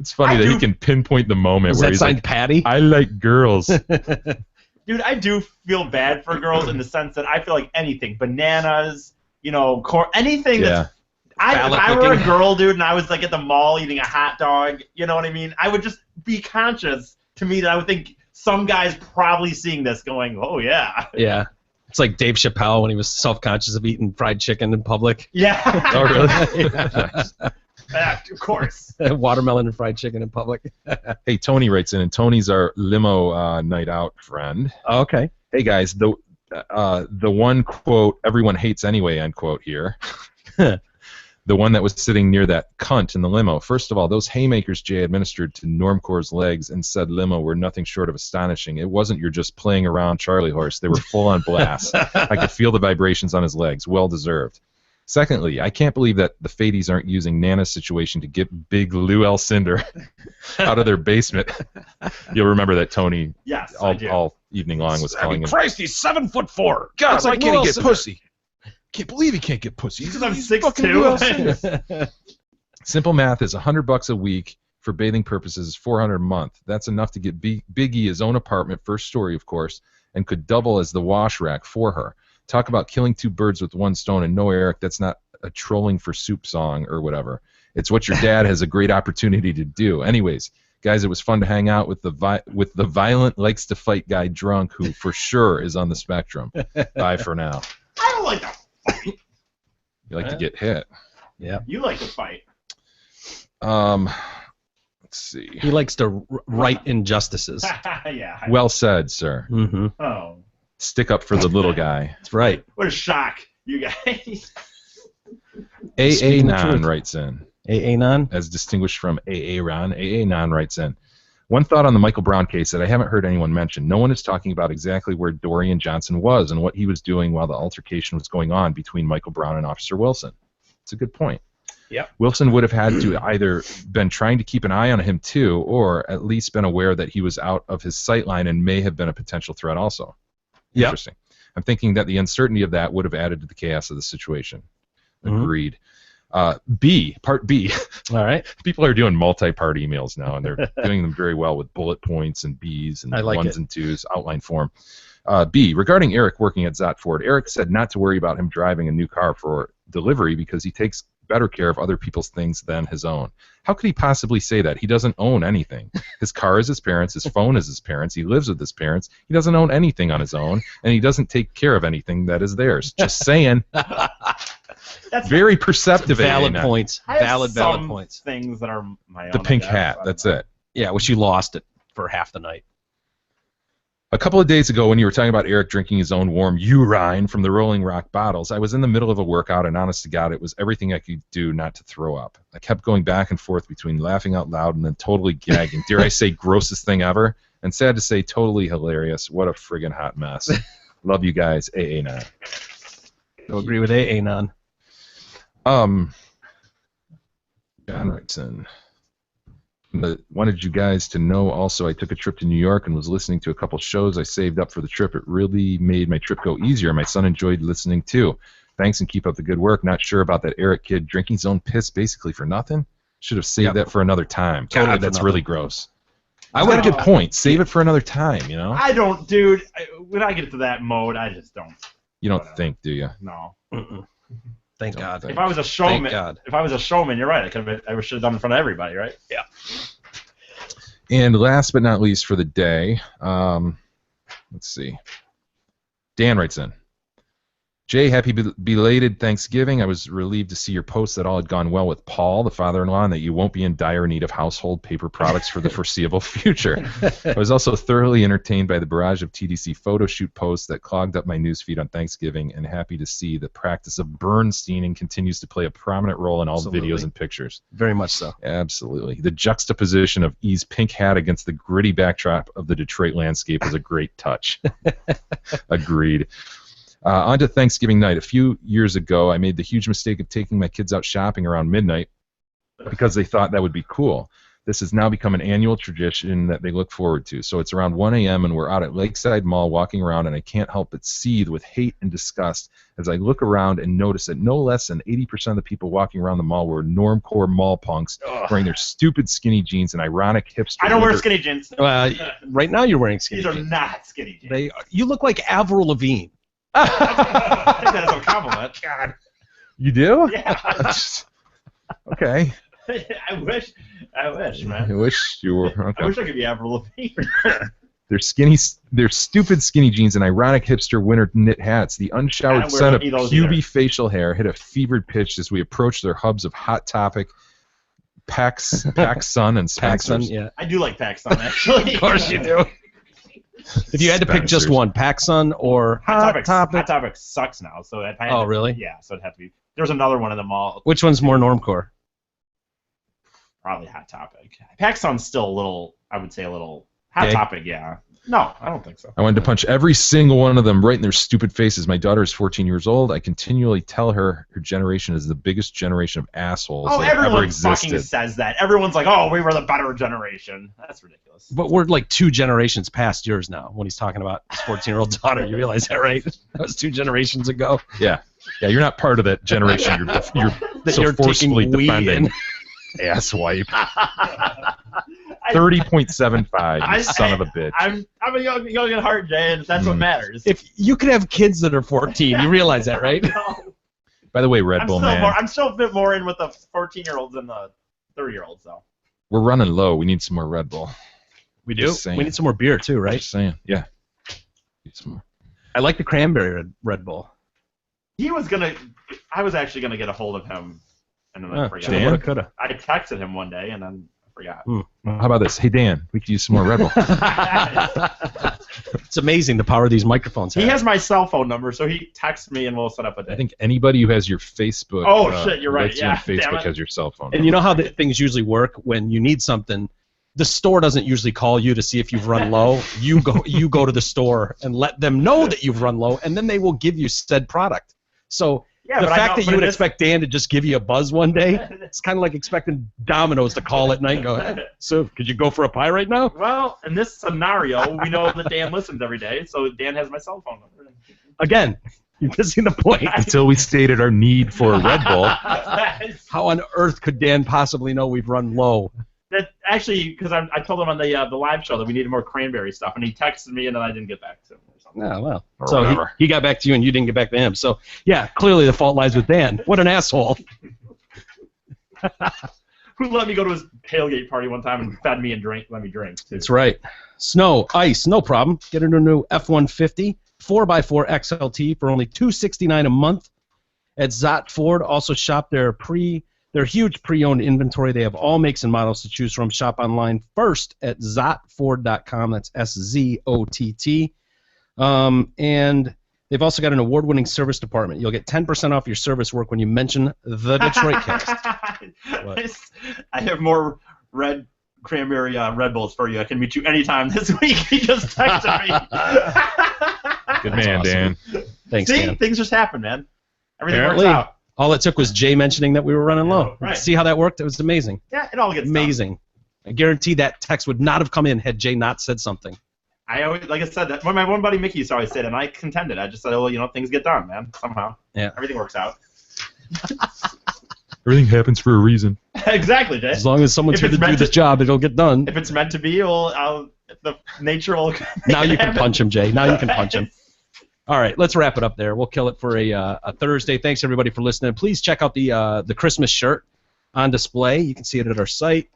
It's funny that he can pinpoint the moment where he's like, Patty? I like girls. Dude, I do feel bad for girls in the sense that I feel like anything, bananas, corn, anything that's... if I were a girl, dude, and I was like at the mall eating a hot dog, you know what I mean? I would just be conscious to me that I would think some guy's probably seeing this going, oh, yeah. Yeah. It's like Dave Chappelle when he was self-conscious of eating fried chicken in public. Yeah. Oh, really? Nice. Of course. Watermelon and fried chicken in public. Hey, Tony writes in, and Tony's our limo night out friend. Oh, okay. Hey guys, the one quote everyone hates anyway end quote here. The one that was sitting near that cunt in the limo. First of all, those haymakers Jay administered to Normcore's legs in said limo were nothing short of astonishing. It wasn't your just playing around Charlie horse. They were full on blast. I could feel the vibrations on his legs. Well deserved. Secondly, I can't believe that the Fadies aren't using Nana's situation to get big Lou Alcindor out of their basement. You'll remember that Tony all evening long was calling him. Christ, he's 7'4". God, why can't he get pussy? Can't believe he can't get pussy. Because I'm 6'2". Simple math is $100 a week for bathing purposes is $400 a month. That's enough to get Biggie his own apartment, first story, of course, and could double as the wash rack for her. Talk about killing two birds with one stone, and no, Eric, that's not a trolling for soup song or whatever. It's what your dad has a great opportunity to do. Anyways, guys, it was fun to hang out with the violent, likes to fight guy drunk who for sure is on the spectrum. Bye for now. I don't like to fight. You like to get hit. Yeah. You like to fight. Let's see. He likes to right injustices. Yeah. Well said, sir. Mm-hmm. Oh. Stick up for the little guy. That's right. What a shock, you guys. AA Non writes in. AA Non? As distinguished from AA Ron, AA Non writes in. One thought on the Michael Brown case that I haven't heard anyone mention. No one is talking about exactly where Dorian Johnson was and what he was doing while the altercation was going on between Michael Brown and Officer Wilson. It's a good point. Yep. Wilson would have had to either been trying to keep an eye on him too, or at least been aware that he was out of his sightline and may have been a potential threat also. Yep. Interesting. I'm thinking that the uncertainty of that would have added to the chaos of the situation. Agreed. Part B. All right. People are doing multi-part emails now, and they're doing them very well with bullet points and B's and ones and twos, outline form. B, regarding Eric working at Zott Ford, Eric said not to worry about him driving a new car for delivery because he takes better care of other people's things than his own. How could he possibly say that? He doesn't own anything. His car is his parents', his phone is his parents', he lives with his parents, he doesn't own anything on his own, and he doesn't take care of anything that is theirs. Just saying. That's very perceptive. Valid points. Valid points. Things that are my own. The pink hat, that's it. Yeah, which you lost it for half the night. A couple of days ago when you were talking about Eric drinking his own warm urine from the Rolling Rock bottles, I was in the middle of a workout, and honest to God, it was everything I could do not to throw up. I kept going back and forth between laughing out loud and then totally gagging. Dare I say grossest thing ever? And sad to say, totally hilarious. What a friggin' hot mess. Love you guys. AA Non. I'll agree with AA Non. John writes in. Wanted you guys to know also I took a trip to New York and was listening to a couple shows I saved up for the trip. It really made my trip go easier. My son enjoyed listening too. Thanks and keep up the good work. Not sure about that Eric kid drinking his own piss basically for nothing. Should have saved that for another time. Totally, that's really gross. I would have a good point. Save it for another time, you know? I don't, dude. When I get to that mode, I just don't. You don't think, do you? No. Thank God. If I was a showman, you're right. I should have done it in front of everybody, right? Yeah. And last but not least for the day, let's see. Dan writes in. Jay, happy belated Thanksgiving. I was relieved to see your post that all had gone well with Paul, the father-in-law, and that you won't be in dire need of household paper products for the foreseeable future. I was also thoroughly entertained by the barrage of TDC photo shoot posts that clogged up my newsfeed on Thanksgiving, and happy to see the practice of Bernsteining continues to play a prominent role in all videos and pictures. Very much so. Absolutely. The juxtaposition of E's pink hat against the gritty backdrop of the Detroit landscape was a great touch. Agreed. On to Thanksgiving night. A few years ago, I made the huge mistake of taking my kids out shopping around midnight because they thought that would be cool. This has now become an annual tradition that they look forward to. So it's around 1 a.m. and we're out at Lakeside Mall walking around, and I can't help but seethe with hate and disgust as I look around and notice that no less than 80% of the people walking around the mall were normcore mall punks wearing their stupid skinny jeans and ironic hipster. I don't wear skinny jeans. Right now you're wearing skinny jeans. These are not skinny jeans. You look like Avril Lavigne. I take that as a compliment. God. You do? Yeah. Okay. I wish, man. I wish you were. Okay. I wish I could be Avril Lavigne. They're stupid skinny jeans and ironic hipster winter knit hats. The unshowered scent of puby facial hair hit a fevered pitch as we approached their hubs of Hot Topic, PacSun, and Spencer's. Yeah. I do like PacSun, actually. Of course you do. If you had to pick just one, PacSun or Hot Topic? Hot Topic sucks now, so it had to, really? Yeah, so it'd have to be. There's another one in the mall. Which one's more normcore? Probably Hot Topic. PacSun's still a little, I would say a little. Hot Topic, yeah. No, I don't think so. I wanted to punch every single one of them right in their stupid faces. My daughter is 14 years old. I continually tell her generation is the biggest generation of assholes that ever everyone existed. fucking says that. Everyone's like, oh, we were the better generation. That's ridiculous. But we're like 2 generations past yours now when he's talking about his 14-year-old daughter. You realize that, right? That was 2 generations ago. Yeah. Yeah, you're not part of that generation you're so forcefully defending. Asswipe. 30.75, you son of a bitch. I'm a young at heart, Jay, and that's what matters. If you could have kids that are 14, you realize that, right? No. By the way, Red Bull, man. I'm still a bit more in with the 14-year-olds than the 30-year-olds, though. We're running low. We need some more Red Bull. We do? We need some more beer, too, right? Just saying, yeah. Need some more. I like the cranberry Red Bull. I was actually going to get a hold of him, and then I forgot. Dan? Coulda. I texted him one day, and then I forgot. How about this? Hey, Dan, we could use some more Red Bull. It's amazing the power these microphones have. He has my cell phone number, so he texts me, and we'll set up a date. I think anybody who has your Facebook. Oh, shit, you're right. Yeah, Facebook has your cell phone number. And you know how things usually work when you need something? The store doesn't usually call you to see if you've run low. You go to the store and let them know that you've run low, and then they will give you said product. So the fact that you would expect Dan to just give you a buzz one day, it's kind of like expecting Domino's to call at night and go, hey, so could you go for a pie right now? Well, in this scenario, we know that Dan listens every day, so Dan has my cell phone number. Again, you're missing the point. Until we stated our need for a Red Bull. How on earth could Dan possibly know we've run low? That actually, because I told him on the live show that we needed more cranberry stuff, and he texted me, and then I didn't get back to him. Oh, well. So he got back to you, and you didn't get back to him. So, yeah, clearly the fault lies with Dan. What an asshole. Who let me go to his tailgate party one time and fed me and let me drink, too. That's right. Snow, ice, no problem. Get into a new F-150 4x4 XLT for only $269 a month at Zott Ford. Also shop their huge pre-owned inventory. They have all makes and models to choose from. Shop online first at zottford.com. That's SZOTT. And they've also got an award-winning service department. You'll get 10% off your service work when you mention the Detroit Cast. I have more red cranberry Red Bulls for you. I can meet you anytime this week. He just texted me. Good man, awesome. Dan. Thanks, See, Dan. Things just happen, man. Everything works out. All it took was Jay mentioning that we were running low. Right. See how that worked? It was amazing. Yeah, it all gets amazing. Done. I guarantee that text would not have come in had Jay not said something. I always, like I said, my one buddy Mickey used to always say it, and I contended. I just said, well, things get done, man. Somehow. Yeah. Everything works out. Everything happens for a reason. Exactly, Jay. As long as someone's here to do this job, it'll get done. If it's meant to be, the nature will. Now you can punch him, Jay. Now you can punch him. All right, let's wrap it up there. We'll kill it for a Thursday. Thanks, everybody, for listening. Please check out the Christmas shirt on display. You can see it at our site.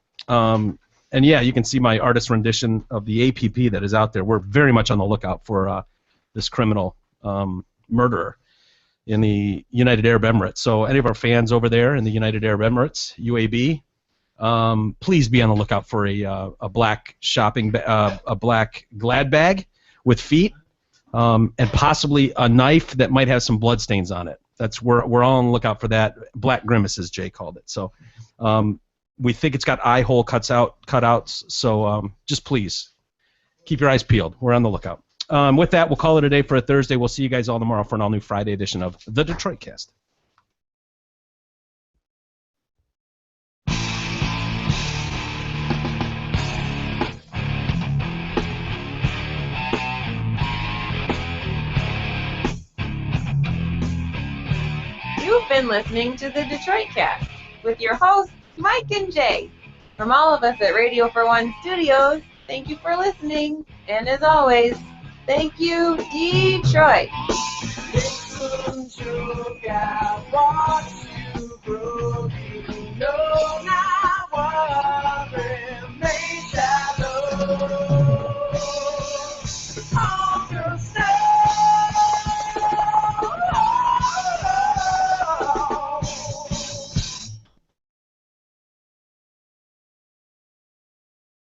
And, yeah, you can see my artist rendition of the APP that is out there. We're very much on the lookout for this criminal murderer in the United Arab Emirates. So any of our fans over there in the United Arab Emirates, UAB, please be on the lookout for a black a black Glad bag with feet. And possibly a knife that might have some bloodstains on it. We're all on the lookout for that. Black grimaces, Jay called it. So we think it's got eye hole cutouts. So just please keep your eyes peeled. We're on the lookout. With that, we'll call it a day for a Thursday. We'll see you guys all tomorrow for an all-new Friday edition of the Detroit Cast. You've been listening to the Detroit Cast with your hosts, Mike and Jay. From all of us at Radio for One Studios, thank you for listening. And as always, thank you, Detroit. Stop.